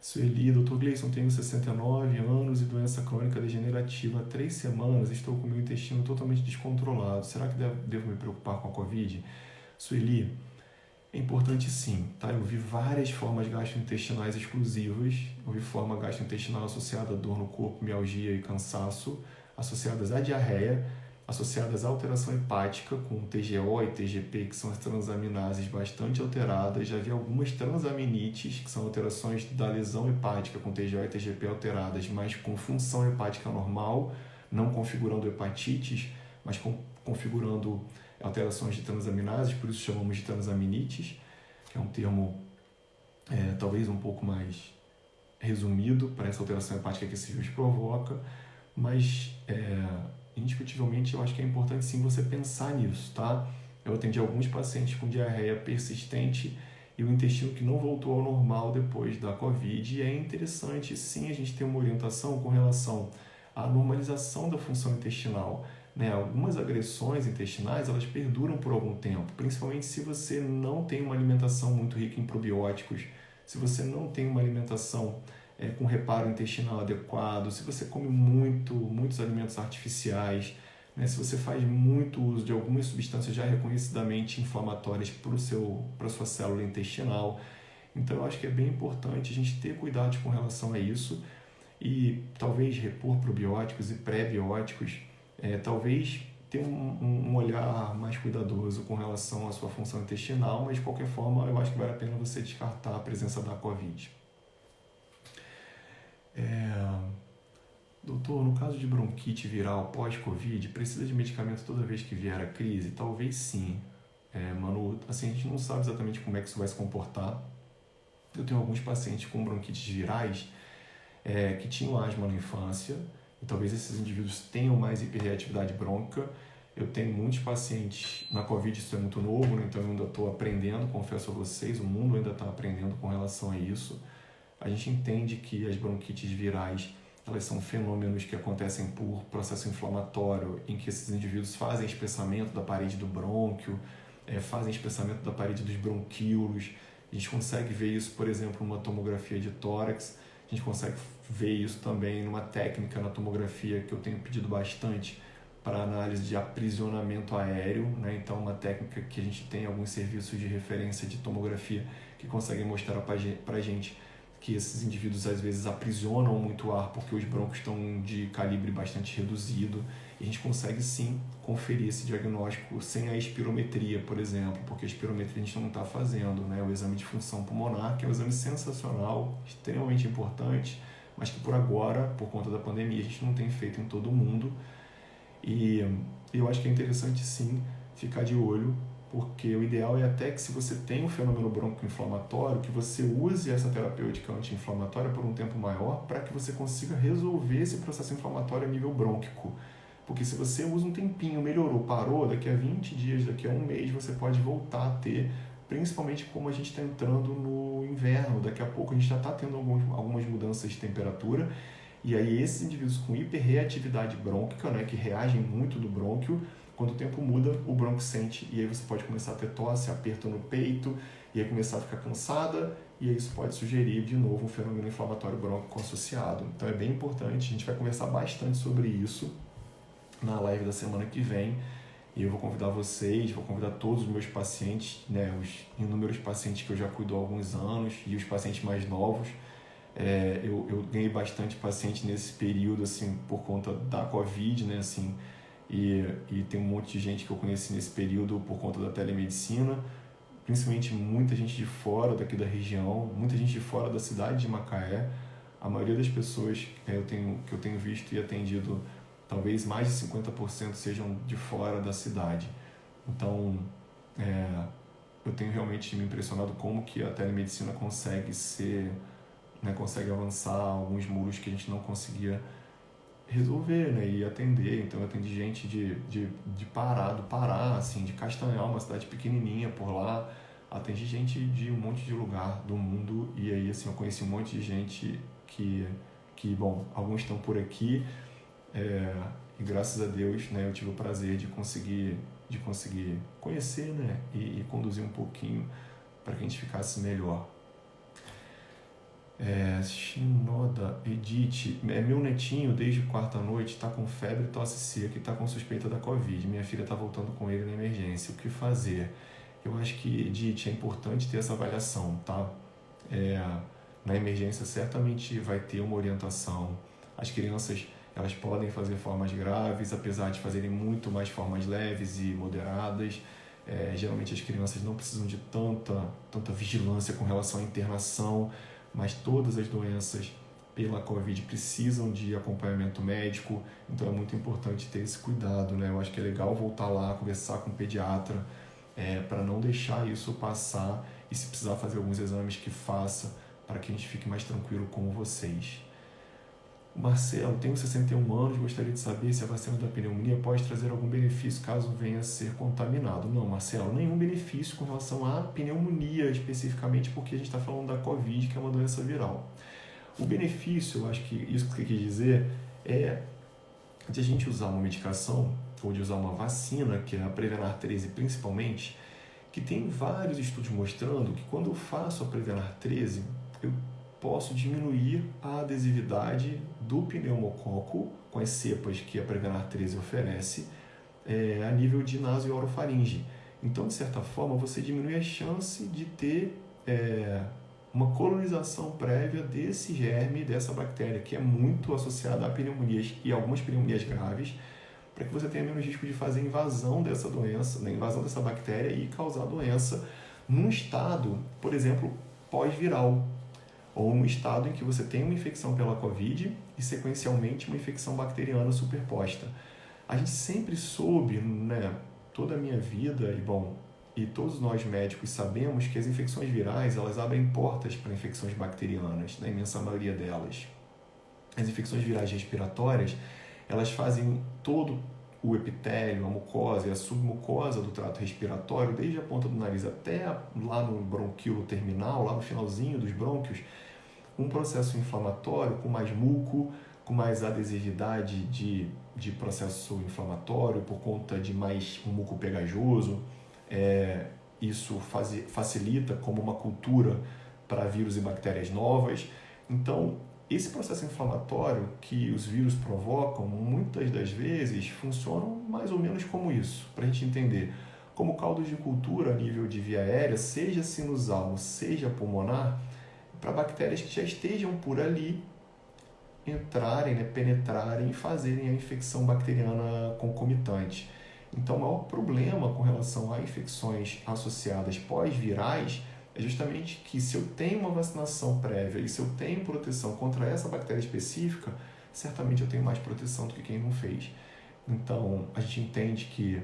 A: Sueli, Dr. Gleison, tenho 69 anos e doença crônica degenerativa há 3 semanas, estou com meu intestino totalmente descontrolado. Será que devo me preocupar com a COVID? Sueli, é importante sim, tá? Eu vi várias formas gastrointestinais exclusivas. Eu vi forma gastrointestinal associada a dor no corpo, mialgia e cansaço, associadas à diarreia, associadas à alteração hepática, com TGO e TGP, que são as transaminases bastante alteradas. Já vi algumas transaminites, que são alterações da lesão hepática, com TGO e TGP alteradas, mas com função hepática normal, não configurando hepatites, mas configurando alterações de transaminases, por isso chamamos de transaminites, que é um termo talvez um pouco mais resumido para essa alteração hepática que esse vírus provoca, mas indiscutivelmente eu acho que é importante sim você pensar nisso, tá? Eu atendi alguns pacientes com diarreia persistente e o intestino que não voltou ao normal depois da Covid, e é interessante sim a gente ter uma orientação com relação à normalização da função intestinal, né? Algumas agressões intestinais elas perduram por algum tempo, principalmente se você não tem uma alimentação muito rica em probióticos, se você não tem uma alimentação com reparo intestinal adequado, se você come muitos alimentos artificiais, né? Se você faz muito uso de algumas substâncias já reconhecidamente inflamatórias para a sua célula intestinal. Então eu acho que é bem importante a gente ter cuidado com relação a isso e talvez repor probióticos e pré-bióticos, talvez ter um olhar mais cuidadoso com relação à sua função intestinal, mas de qualquer forma eu acho que vale a pena você descartar a presença da Covid. Doutor, no caso de bronquite viral pós-Covid, precisa de medicamento toda vez que vier a crise? Talvez sim. Manu, assim, a gente não sabe exatamente como é que isso vai se comportar. Eu tenho alguns pacientes com bronquites virais que tinham asma na infância, e talvez esses indivíduos tenham mais hiperreatividade brônquica. Eu tenho muitos pacientes, na Covid isso é muito novo, né? Então eu ainda estou aprendendo, confesso a vocês, o mundo ainda está aprendendo com relação a isso. A gente entende que as bronquites virais elas são fenômenos que acontecem por processo inflamatório, em que esses indivíduos fazem espessamento da parede do brônquio, fazem espessamento da parede dos bronquíolos. A gente consegue ver isso, por exemplo, numa tomografia de tórax. A gente consegue ver isso também numa técnica na tomografia que eu tenho pedido bastante para análise de aprisionamento aéreo, né? Então, uma técnica que a gente tem alguns serviços de referência de tomografia que conseguem mostrar para a gente que esses indivíduos às vezes aprisionam muito ar porque os brônquios estão de calibre bastante reduzido, e a gente consegue sim conferir esse diagnóstico sem a espirometria, por exemplo, porque a espirometria a gente não está fazendo, né? O exame de função pulmonar, que é um exame sensacional, extremamente importante, mas que por agora, por conta da pandemia, a gente não tem feito em todo o mundo, e eu acho que é interessante sim ficar de olho, porque o ideal é até que se você tem um fenômeno broncoinflamatório, que você use essa terapêutica anti-inflamatória por um tempo maior para que você consiga resolver esse processo inflamatório a nível brônquico. Porque se você usa um tempinho, melhorou, parou, daqui a 20 dias, daqui a um mês, você pode voltar a ter, principalmente como a gente está entrando no inverno, daqui a pouco a gente já está tendo algumas mudanças de temperatura, e aí esses indivíduos com hiperreatividade brônquica, né, que reagem muito do brônquio, quando o tempo muda, o brônquio sente, e aí você pode começar a ter tosse, aperto no peito, e aí começar a ficar cansada, e aí isso pode sugerir de novo um fenômeno inflamatório brônquico associado. Então é bem importante, a gente vai conversar bastante sobre isso na live da semana que vem, e eu vou convidar vocês, vou convidar todos os meus pacientes, né, os inúmeros pacientes que eu já cuido há alguns anos, e os pacientes mais novos. Eu ganhei bastante paciente nesse período, assim, por conta da Covid, né, assim, e tem um monte de gente que eu conheci nesse período por conta da telemedicina, principalmente muita gente de fora daqui da região, muita gente de fora da cidade de Macaé. A maioria das pessoas que eu tenho visto e atendido, talvez mais de 50% sejam de fora da cidade. Então, eu tenho realmente me impressionado como que a telemedicina consegue consegue avançar alguns muros que a gente não conseguia resolver, né, e atender. Então eu atendi gente de Pará, assim, de Castanhal, uma cidade pequenininha por lá, atendi gente de um monte de lugar do mundo, e aí assim, eu conheci um monte de gente que bom, alguns estão por aqui, e graças a Deus, né, eu tive o prazer de conseguir conhecer, né, e conduzir um pouquinho para que a gente ficasse melhor. Shinoda Edith, meu netinho desde quarta noite está com febre, tosse seca e está com suspeita da Covid. Minha filha está voltando com ele na emergência. O que fazer? Eu acho que, Edith, é importante ter essa avaliação, tá? Na emergência certamente vai ter uma orientação. As crianças, elas podem fazer formas graves, apesar de fazerem muito mais formas leves e moderadas. Geralmente as crianças não precisam de tanta vigilância com relação à internação, mas todas as doenças pela Covid precisam de acompanhamento médico, então é muito importante ter esse cuidado, né? Eu acho que é legal voltar lá, conversar com o pediatra, para não deixar isso passar e se precisar fazer alguns exames que faça, para que a gente fique mais tranquilo com vocês. Marcelo, tenho 61 anos, gostaria de saber se a vacina da pneumonia pode trazer algum benefício caso venha a ser contaminado. Não, Marcelo, nenhum benefício com relação à pneumonia especificamente, porque a gente está falando da Covid, que é uma doença viral. O benefício, eu acho que isso que você quis dizer, é de a gente usar uma medicação ou de usar uma vacina, que é a Prevenar 13 principalmente, que tem vários estudos mostrando que quando eu faço a Prevenar 13, eu posso diminuir a adesividade do pneumococo com as cepas que a Prevenar 13 oferece a nível de naso e orofaringe. Então, de certa forma, você diminui a chance de ter uma colonização prévia desse germe, dessa bactéria, que é muito associada a pneumonias e algumas pneumonias graves, para que você tenha menos risco de fazer invasão dessa doença, né, invasão dessa bactéria e causar doença num estado, por exemplo, pós-viral, ou num estado em que você tem uma infecção pela Covid e, sequencialmente, uma infecção bacteriana superposta. A gente sempre soube, né, toda a minha vida, e todos nós médicos sabemos que as infecções virais, elas abrem portas para infecções bacterianas, na imensa maioria delas. As infecções virais respiratórias, elas fazem todo o epitélio, a mucosa e a submucosa do trato respiratório, desde a ponta do nariz até lá no bronquíolo terminal, lá no finalzinho dos brônquios, um processo inflamatório com mais muco, com mais adesividade de processo inflamatório por conta de mais um muco pegajoso. Isso facilita como uma cultura para vírus e bactérias novas. Então, esse processo inflamatório que os vírus provocam, muitas das vezes, funcionam mais ou menos como isso, para a gente entender. Como caldos de cultura a nível de via aérea, seja sinusal, seja pulmonar, para bactérias que já estejam por ali entrarem, né, penetrarem e fazerem a infecção bacteriana concomitante. Então, o maior problema com relação a infecções associadas pós-virais é justamente que se eu tenho uma vacinação prévia e se eu tenho proteção contra essa bactéria específica, certamente eu tenho mais proteção do que quem não fez. Então, a gente entende que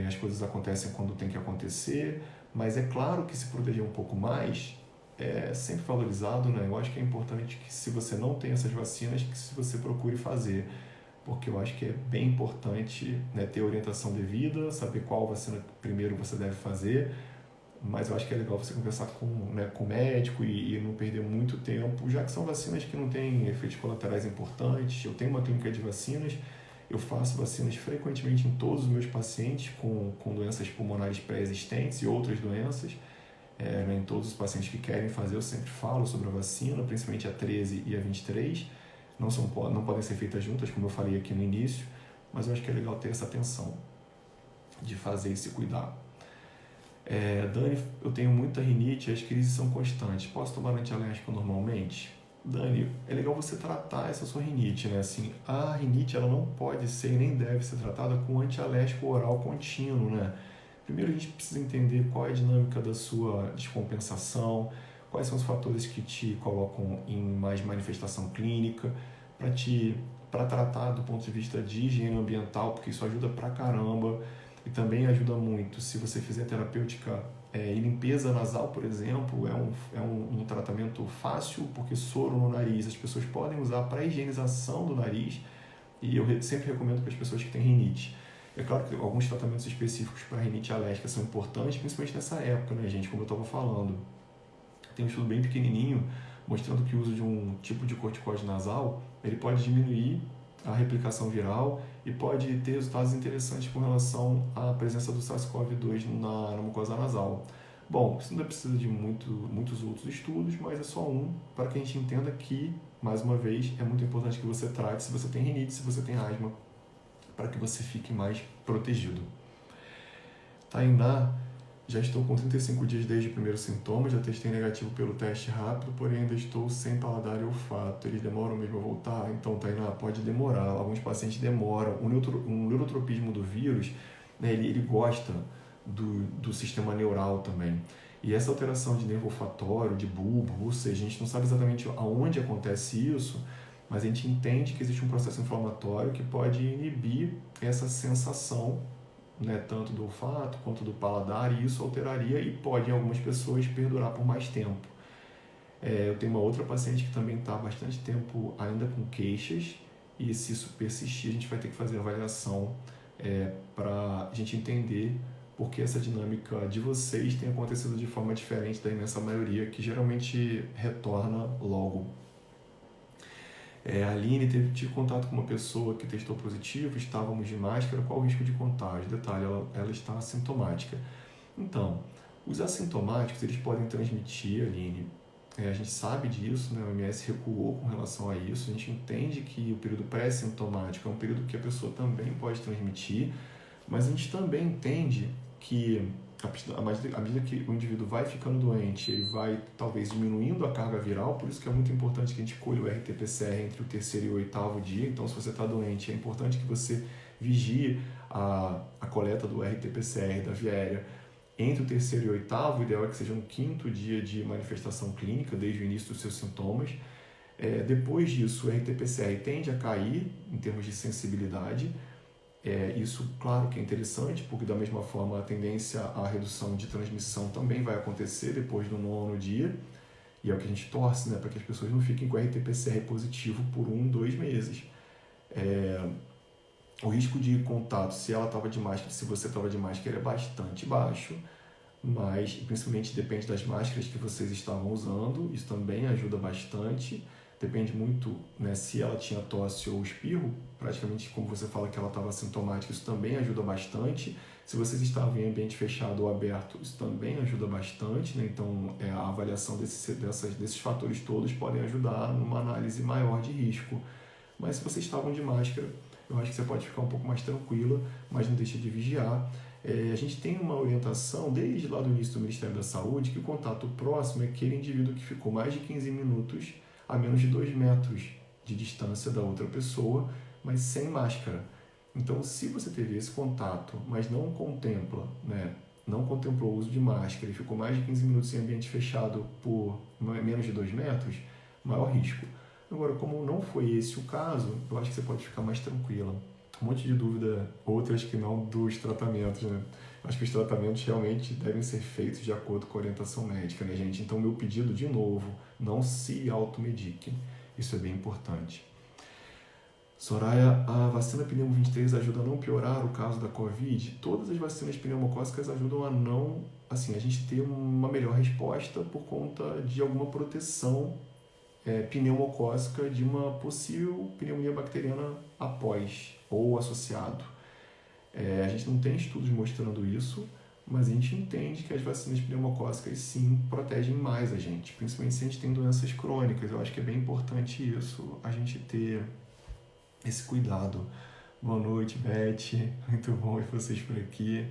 A: as coisas acontecem quando tem que acontecer, mas é claro que se proteger um pouco mais é sempre valorizado, né? Eu acho que é importante que, se você não tem essas vacinas, que se você procure fazer, porque eu acho que é bem importante, né, ter orientação devida, saber qual vacina primeiro você deve fazer, mas eu acho que é legal você conversar com o médico e não perder muito tempo, já que são vacinas que não têm efeitos colaterais importantes. Eu tenho uma clínica de vacinas, eu faço vacinas frequentemente em todos os meus pacientes com doenças pulmonares pré-existentes e outras doenças. Em todos os pacientes que querem fazer, eu sempre falo sobre a vacina, principalmente a 13 e a 23. Não podem ser feitas juntas, como eu falei aqui no início, mas eu acho que é legal ter essa atenção de fazer e se cuidar. Dani, eu tenho muita rinite e as crises são constantes. Posso tomar antialérgico normalmente? Dani, é legal você tratar essa sua rinite, né? Assim, a rinite ela não pode ser e nem deve ser tratada com antialérgico oral contínuo, né? Primeiro a gente precisa entender qual é a dinâmica da sua descompensação, quais são os fatores que te colocam em mais manifestação clínica, para tratar do ponto de vista de higiene ambiental, porque isso ajuda pra caramba e também ajuda muito. Se você fizer terapêutica e limpeza nasal, por exemplo, é um tratamento fácil, porque soro no nariz as pessoas podem usar para higienização do nariz, e eu sempre recomendo para as pessoas que têm rinite. É claro que alguns tratamentos específicos para rinite alérgica são importantes, principalmente nessa época, né, gente? Como eu estava falando, tem um estudo bem pequenininho mostrando que o uso de um tipo de corticoide nasal ele pode diminuir a replicação viral e pode ter resultados interessantes com relação à presença do SARS-CoV-2 na mucosa nasal. Bom, isso ainda precisa de muitos outros estudos, mas é só um para que a gente entenda que, mais uma vez, é muito importante que você trate se você tem rinite, se você tem asma, para que você fique mais protegido. Tainá, já estou com 35 dias desde o primeiro sintoma, já testei negativo pelo teste rápido, porém ainda estou sem paladar e olfato. Eles demoram mesmo a voltar? Então, Tainá, pode demorar. Alguns pacientes demoram. O neurotropismo do vírus, né, ele gosta do sistema neural também. E essa alteração de nervo olfatório, de bulbo, ou seja, a gente não sabe exatamente aonde acontece isso, mas a gente entende que existe um processo inflamatório que pode inibir essa sensação, né, tanto do olfato quanto do paladar, e isso alteraria e pode, em algumas pessoas, perdurar por mais tempo. Eu tenho uma outra paciente que também está há bastante tempo ainda com queixas, e se isso persistir, a gente vai ter que fazer a avaliação para a gente entender por que essa dinâmica de vocês tem acontecido de forma diferente da imensa maioria, que geralmente retorna logo. A Aline tive contato com uma pessoa que testou positivo, estávamos de máscara, qual o risco de contágio? Detalhe, ela está assintomática. Então, os assintomáticos, eles podem transmitir, Aline, a gente sabe disso, né? O OMS recuou com relação a isso, a gente entende que o período pré-sintomático é um período que a pessoa também pode transmitir, mas a gente também entende que à medida que o indivíduo vai ficando doente, ele vai talvez diminuindo a carga viral, por isso que é muito importante que a gente colhe o RT-PCR entre o terceiro e o oitavo dia. Então, se você está doente, é importante que você vigie a coleta do RT-PCR da via aérea entre o terceiro e o oitavo. O ideal é que seja um quinto dia de manifestação clínica, desde o início dos seus sintomas. Depois disso, o RT-PCR tende a cair em termos de sensibilidade. Isso, claro que é interessante, porque da mesma forma a tendência à redução de transmissão também vai acontecer depois do 9º dia, e é o que a gente torce, né, para que as pessoas não fiquem com RT-PCR positivo por 2 meses. O risco de contato, se ela estava de máscara, se você estava de máscara, é bastante baixo, mas principalmente depende das máscaras que vocês estavam usando, isso também ajuda bastante. Depende muito, né, se ela tinha tosse ou espirro, praticamente como você fala que ela estava assintomática, isso também ajuda bastante. Se vocês estavam em ambiente fechado ou aberto, isso também ajuda bastante, né? Então, a avaliação desses fatores todos podem ajudar numa análise maior de risco. Mas se vocês estavam de máscara, eu acho que você pode ficar um pouco mais tranquila, mas não deixa de vigiar. A gente tem uma orientação, desde lá do início do Ministério da Saúde, que o contato próximo é aquele indivíduo que ficou mais de 15 minutos a menos de 2 metros de distância da outra pessoa, mas sem máscara. Então, se você teve esse contato, mas não contemplou o uso de máscara e ficou mais de 15 minutos em ambiente fechado por menos de 2 metros, maior risco. Agora, como não foi esse o caso, eu acho que você pode ficar mais tranquila. Um monte de dúvida, outras que não dos tratamentos, né? Acho que os tratamentos realmente devem ser feitos de acordo com a orientação médica, né, gente? Então, meu pedido, de novo, não se automediquem. Isso é bem importante. Soraya, a vacina pneumo 23 ajuda a não piorar o caso da Covid? Todas as vacinas pneumocócicas ajudam a não, a gente ter uma melhor resposta por conta de alguma proteção pneumocócica de uma possível pneumonia bacteriana após ou associado. A gente não tem estudos mostrando isso, mas a gente entende que as vacinas pneumocócicas sim protegem mais a gente, principalmente se a gente tem doenças crônicas. Eu acho que é bem importante isso, a gente ter esse cuidado. Boa noite, Beth, muito bom ver vocês por aqui.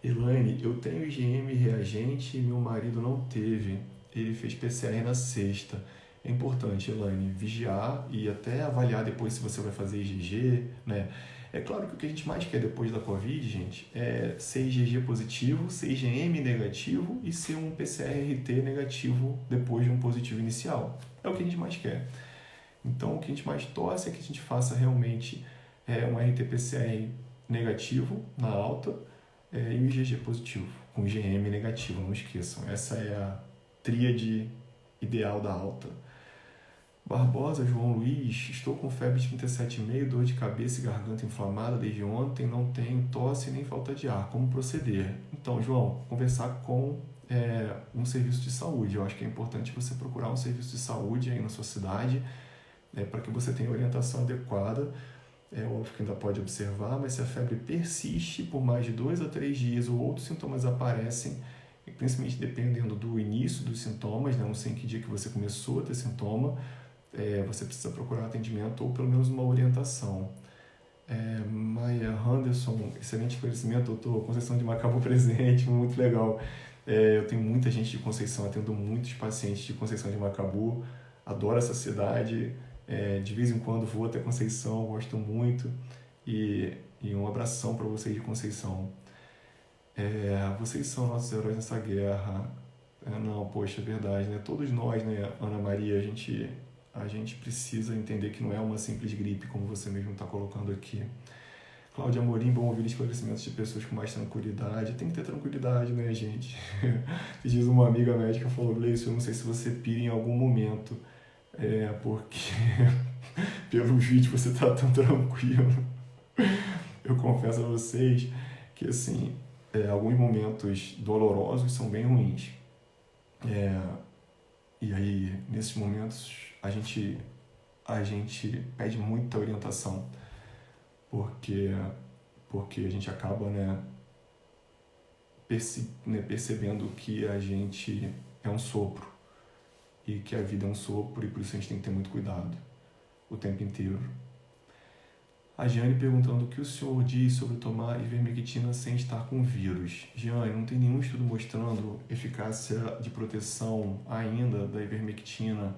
A: Elaine, eu tenho IgM reagente e meu marido não teve, ele fez PCR na sexta. É importante, Elaine, vigiar e até avaliar depois se você vai fazer IgG, né? É claro que o que a gente mais quer depois da Covid, gente, é ser IgG positivo, ser IgM negativo e ser um PCR-RT negativo depois de um positivo inicial. É o que a gente mais quer. Então, o que a gente mais torce é que a gente faça realmente um RT-PCR negativo na alta e um IgG positivo, com IgM negativo, não esqueçam. Essa é a tríade ideal da alta. Barbosa, João Luiz, estou com febre de 37,5, dor de cabeça e garganta inflamada desde ontem, não tenho tosse nem falta de ar. Como proceder? Então, João, conversar com um serviço de saúde. Eu acho que é importante você procurar um serviço de saúde aí na sua cidade, para que você tenha orientação adequada. Óbvio que ainda pode observar, mas se a febre persiste por mais de 2 a 3 dias ou outros sintomas aparecem, principalmente dependendo do início dos sintomas, não sei em que dia que você começou a ter sintoma, você precisa procurar atendimento ou pelo menos uma orientação. Maia Anderson, excelente esclarecimento, doutor. Conceição de Macabu presente, muito legal. Eu tenho muita gente de Conceição, atendo muitos pacientes de Conceição de Macabu, adoro essa cidade, de vez em quando vou até Conceição, gosto muito, e um abração para vocês de Conceição. Vocês são nossos heróis nessa guerra. poxa, é verdade, né? Todos nós, né, Ana Maria, a gente precisa entender que não é uma simples gripe, como você mesmo está colocando aqui. Cláudia Amorim, bom ouvir esclarecimentos de pessoas com mais tranquilidade. Tem que ter tranquilidade, né, gente? Diz uma amiga médica, falou, Gleice, eu não sei se você pira em algum momento, porque pelos vídeos você tá tão tranquilo. Eu confesso a vocês que, assim, alguns momentos dolorosos são bem ruins. E aí, nesses momentos, a gente pede muita orientação, porque a gente acaba, percebendo que a gente é um sopro e que a vida é um sopro, e por isso a gente tem que ter muito cuidado o tempo inteiro. A Giane perguntando o que o senhor diz sobre tomar ivermectina sem estar com vírus. Giane, não tem nenhum estudo mostrando eficácia de proteção ainda da ivermectina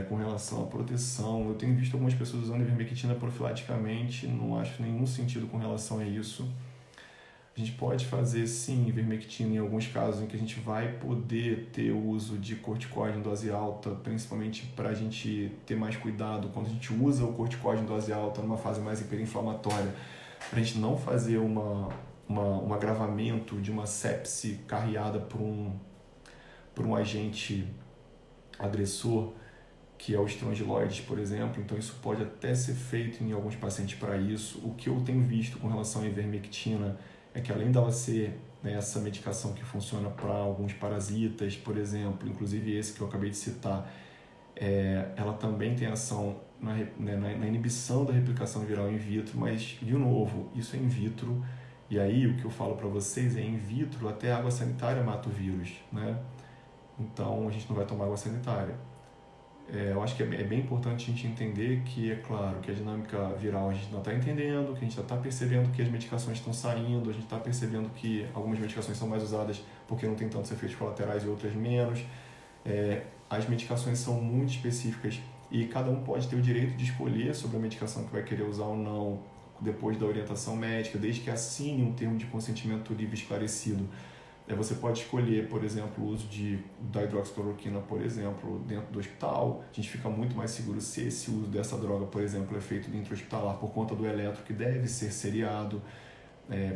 A: com relação à proteção. Eu tenho visto algumas pessoas usando ivermectina profilaticamente, não acho nenhum sentido com relação a isso. A gente pode fazer, sim, ivermectina em alguns casos em que a gente vai poder ter o uso de corticóide em dose alta, principalmente para a gente ter mais cuidado quando a gente usa o corticóide em dose alta numa fase mais hiperinflamatória, para a gente não fazer um agravamento de uma sepse carreada por um agente agressor, que é o estrangiloides, por exemplo. Então isso pode até ser feito em alguns pacientes para isso. O que eu tenho visto com relação à ivermectina é que, além dela ser essa medicação que funciona para alguns parasitas, por exemplo, inclusive esse que eu acabei de citar, ela também tem ação na inibição da replicação viral in vitro, mas, de novo, isso é in vitro, e aí o que eu falo para vocês é in vitro, até a água sanitária mata o vírus, né? Então a gente não vai tomar água sanitária. Eu acho que é bem importante a gente entender que, é claro, que a dinâmica viral a gente não está entendendo, que a gente já está percebendo que as medicações estão saindo, a gente está percebendo que algumas medicações são mais usadas porque não tem tantos efeitos colaterais e outras menos. As medicações são muito específicas e cada um pode ter o direito de escolher sobre a medicação que vai querer usar ou não depois da orientação médica, desde que assine um termo de consentimento livre esclarecido. Você pode escolher, por exemplo, o uso da hidroxicloroquina, por exemplo, dentro do hospital. A gente fica muito mais seguro se esse uso dessa droga, por exemplo, é feito intra-hospitalar por conta do eletro, que deve ser seriado,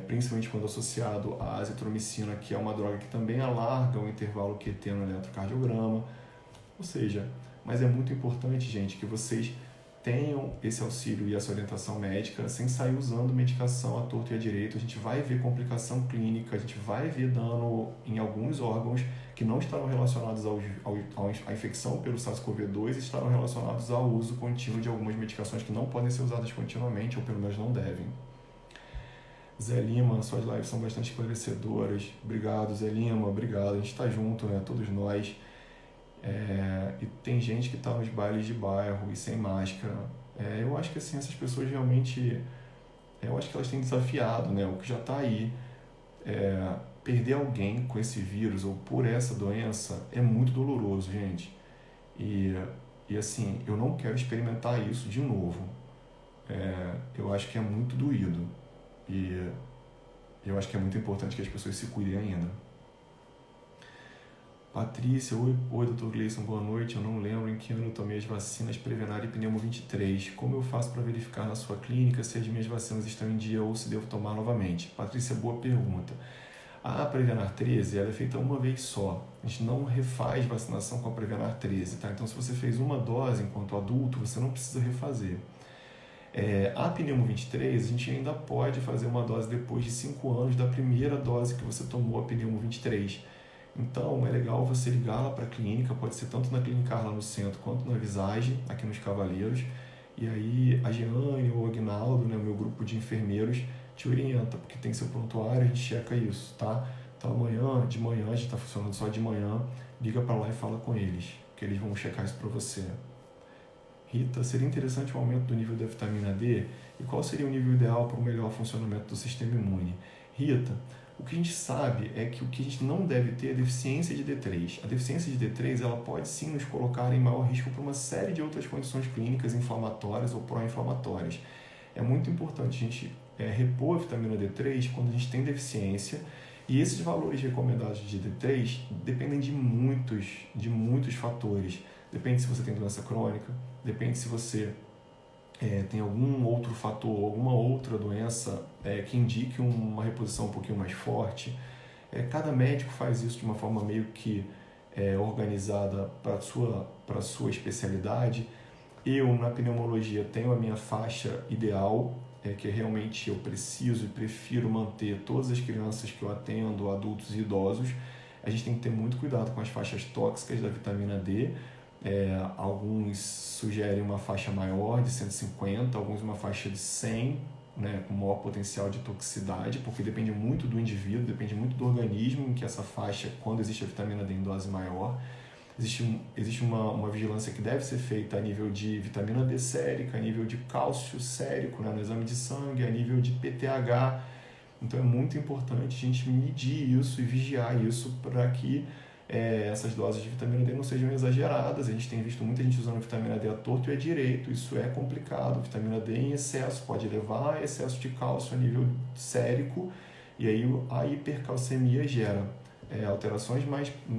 A: principalmente quando associado à azitromicina, que é uma droga que também alarga o intervalo QT no eletrocardiograma. Ou seja, mas é muito importante, gente, que vocês tenham esse auxílio e essa orientação médica sem sair usando medicação à torto e à direito. A gente vai ver complicação clínica, a gente vai ver dano em alguns órgãos que não estarão relacionados à infecção pelo SARS-CoV-2 e estarão relacionados ao uso contínuo de algumas medicações que não podem ser usadas continuamente, ou pelo menos não devem. Zé Lima, suas lives são bastante esclarecedoras. Obrigado, Zé Lima, obrigado. A gente está junto, né? Todos nós. E tem gente que está nos bailes de bairro e sem máscara. Eu acho que assim, essas pessoas realmente, eu acho que elas têm desafiado, né? O que já está aí. Perder alguém com esse vírus ou por essa doença é muito doloroso, gente. E assim, eu não quero experimentar isso de novo. Eu acho que é muito doído. E eu acho que é muito importante que as pessoas se cuidem ainda. Patrícia, oi Dr. Gleison, boa noite. Eu não lembro em que ano eu tomei as vacinas Prevenar e Pneumo 23. Como eu faço para verificar na sua clínica se as minhas vacinas estão em dia ou se devo tomar novamente? Patrícia, boa pergunta. A Prevenar 13 ela é feita uma vez só. A gente não refaz vacinação com a Prevenar 13, tá? Então, se você fez uma dose enquanto adulto, você não precisa refazer. A Pneumo 23, a gente ainda pode fazer uma dose depois de 5 anos da primeira dose que você tomou a Pneumo 23. Então, é legal você ligar lá para a clínica, pode ser tanto na Clinicar lá no centro, quanto na Visage, aqui nos Cavaleiros. E aí, a Jeane ou o Aguinaldo, né, o meu grupo de enfermeiros, te orienta, porque tem seu prontuário, a gente checa isso, tá? Então, de manhã, a gente está funcionando só de manhã, liga para lá e fala com eles, que eles vão checar isso para você. Rita, seria interessante o aumento do nível da vitamina D? E qual seria o nível ideal para o melhor funcionamento do sistema imune? Rita, o que a gente sabe é que o que a gente não deve ter é deficiência de D3. A deficiência de D3 ela pode sim nos colocar em maior risco para uma série de outras condições clínicas inflamatórias ou pró-inflamatórias. É muito importante a gente repor a vitamina D3 quando a gente tem deficiência E esses valores recomendados de D3 dependem de muitos fatores. Depende se você tem doença crônica, depende se você tem algum outro fator, alguma outra doença que indique uma reposição um pouquinho mais forte. Cada médico faz isso de uma forma meio que organizada para a sua especialidade. Eu, na pneumologia, tenho a minha faixa ideal, que realmente eu preciso e prefiro manter todas as crianças que eu atendo, adultos e idosos. A gente tem que ter muito cuidado com as faixas tóxicas da vitamina D. Alguns sugerem uma faixa maior, de 150, alguns uma faixa de 100, né, com maior potencial de toxicidade, porque depende muito do indivíduo, depende muito do organismo em que essa faixa, quando existe a vitamina D em dose maior. Existe uma vigilância que deve ser feita a nível de vitamina D sérica, a nível de cálcio sérico, né, no exame de sangue, a nível de PTH. Então é muito importante a gente medir isso e vigiar isso para que essas doses de vitamina D não sejam exageradas. A gente tem visto muita gente usando vitamina D à torto e à direito, isso é complicado. Vitamina D em excesso pode levar a excesso de cálcio a nível sérico, e aí a hipercalcemia gera alterações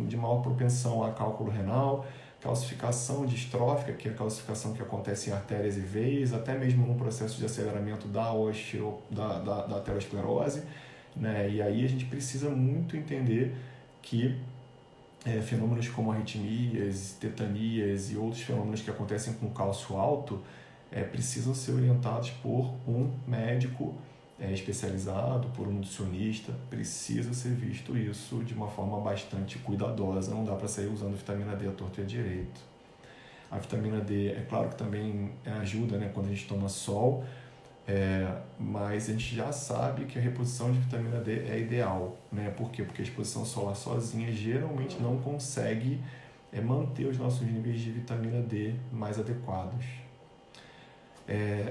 A: de maior propensão a cálculo renal, calcificação distrófica, que é a calcificação que acontece em artérias e veias, até mesmo no processo de aceleramento da aterosclerose, né? E aí a gente precisa muito entender que fenômenos como arritmias, tetanias e outros fenômenos que acontecem com cálcio alto precisam ser orientados por um médico especializado, por um nutricionista. Precisa ser visto isso de uma forma bastante cuidadosa, não dá para sair usando vitamina D à torto e à direito. A vitamina D, é claro que também ajuda, né, quando a gente toma sol, mas a gente já sabe que a reposição de vitamina D é ideal, né? Por quê? Porque a exposição solar sozinha geralmente não consegue manter os nossos níveis de vitamina D mais adequados.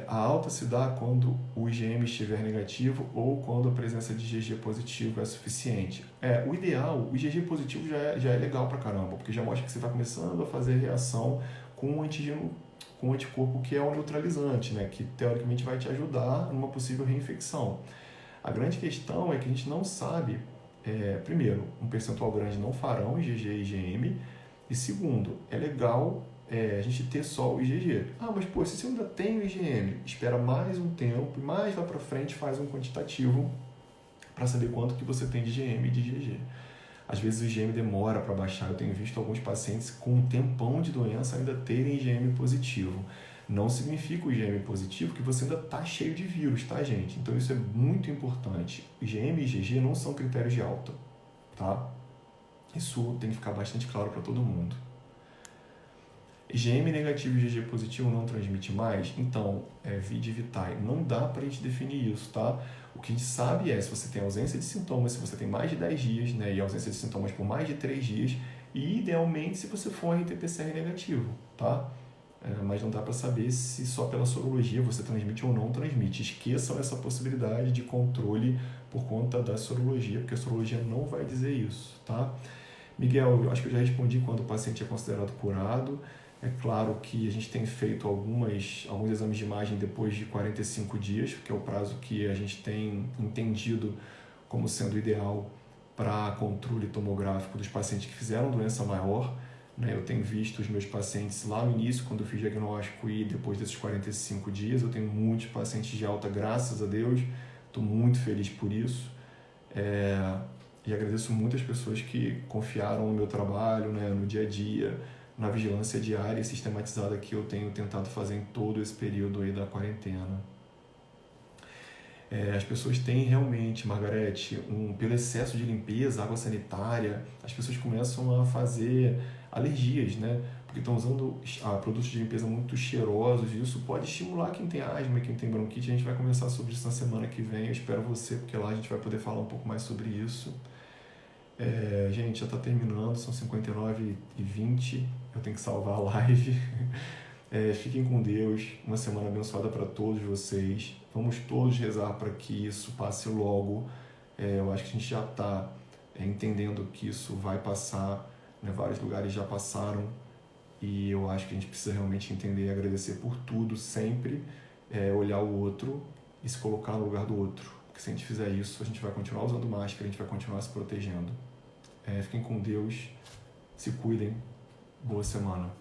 A: A alta se dá quando o IgM estiver negativo ou quando a presença de IgG positivo é suficiente. O ideal, o IgG positivo já é legal pra caramba, porque já mostra que você está começando a fazer reação com um antígeno, com um anticorpo que é o neutralizante, né? Que teoricamente vai te ajudar numa possível reinfecção. A grande questão é que a gente não sabe, primeiro, um percentual grande não farão IgG e IgM, e segundo, é legal a gente ter só o IgG. Mas pô, se você ainda tem o IgM, espera mais um tempo e mais lá para frente faz um quantitativo para saber quanto que você tem de IgM e de IgG. Às vezes o IgM demora para baixar. Eu tenho visto alguns pacientes com um tempão de doença ainda terem IgM positivo. Não significa o IgM positivo que você ainda está cheio de vírus, tá, gente? Então isso é muito importante. IgM e IgG não são critérios de alta, tá? Isso tem que ficar bastante claro para todo mundo. IgM negativo e IgG positivo não transmite mais? Então, vide vitae. Não dá para a gente definir isso, tá? O que a gente sabe se você tem ausência de sintomas, se você tem mais de 10 dias, né, e ausência de sintomas por mais de 3 dias, e idealmente se você for RT-PCR negativo, tá? Mas não dá para saber se só pela sorologia você transmite ou não transmite. Esqueçam essa possibilidade de controle por conta da sorologia, porque a sorologia não vai dizer isso, tá? Miguel, eu acho que eu já respondi quando o paciente é considerado curado. É claro que a gente tem feito alguns exames de imagem depois de 45 dias, que é o prazo que a gente tem entendido como sendo ideal para controle tomográfico dos pacientes que fizeram doença maior, né? Eu tenho visto os meus pacientes lá no início, quando eu fiz diagnóstico, e depois desses 45 dias. Eu tenho muitos pacientes de alta, graças a Deus. Estou muito feliz por isso. E agradeço muito as pessoas que confiaram no meu trabalho, né, no dia a dia, na vigilância diária e sistematizada que eu tenho tentado fazer em todo esse período aí da quarentena. As pessoas têm realmente, Margarete, pelo excesso de limpeza, água sanitária, as pessoas começam a fazer alergias, né? Porque estão usando produtos de limpeza muito cheirosos, e isso pode estimular quem tem asma, quem tem bronquite. A gente vai conversar sobre isso na semana que vem. Eu espero você, porque lá a gente vai poder falar um pouco mais sobre isso. Gente, já está terminando, são 59h20, eu tenho que salvar a live. Fiquem com Deus, uma semana abençoada para todos vocês. Vamos todos rezar para que isso passe logo. Eu acho que a gente já está entendendo que isso vai passar, né? Vários lugares já passaram, e eu acho que a gente precisa realmente entender e agradecer por tudo, sempre olhar o outro e se colocar no lugar do outro. porque se a gente fizer isso, a gente vai continuar usando máscara, a gente vai continuar se protegendo. Fiquem com Deus, se cuidem, boa semana.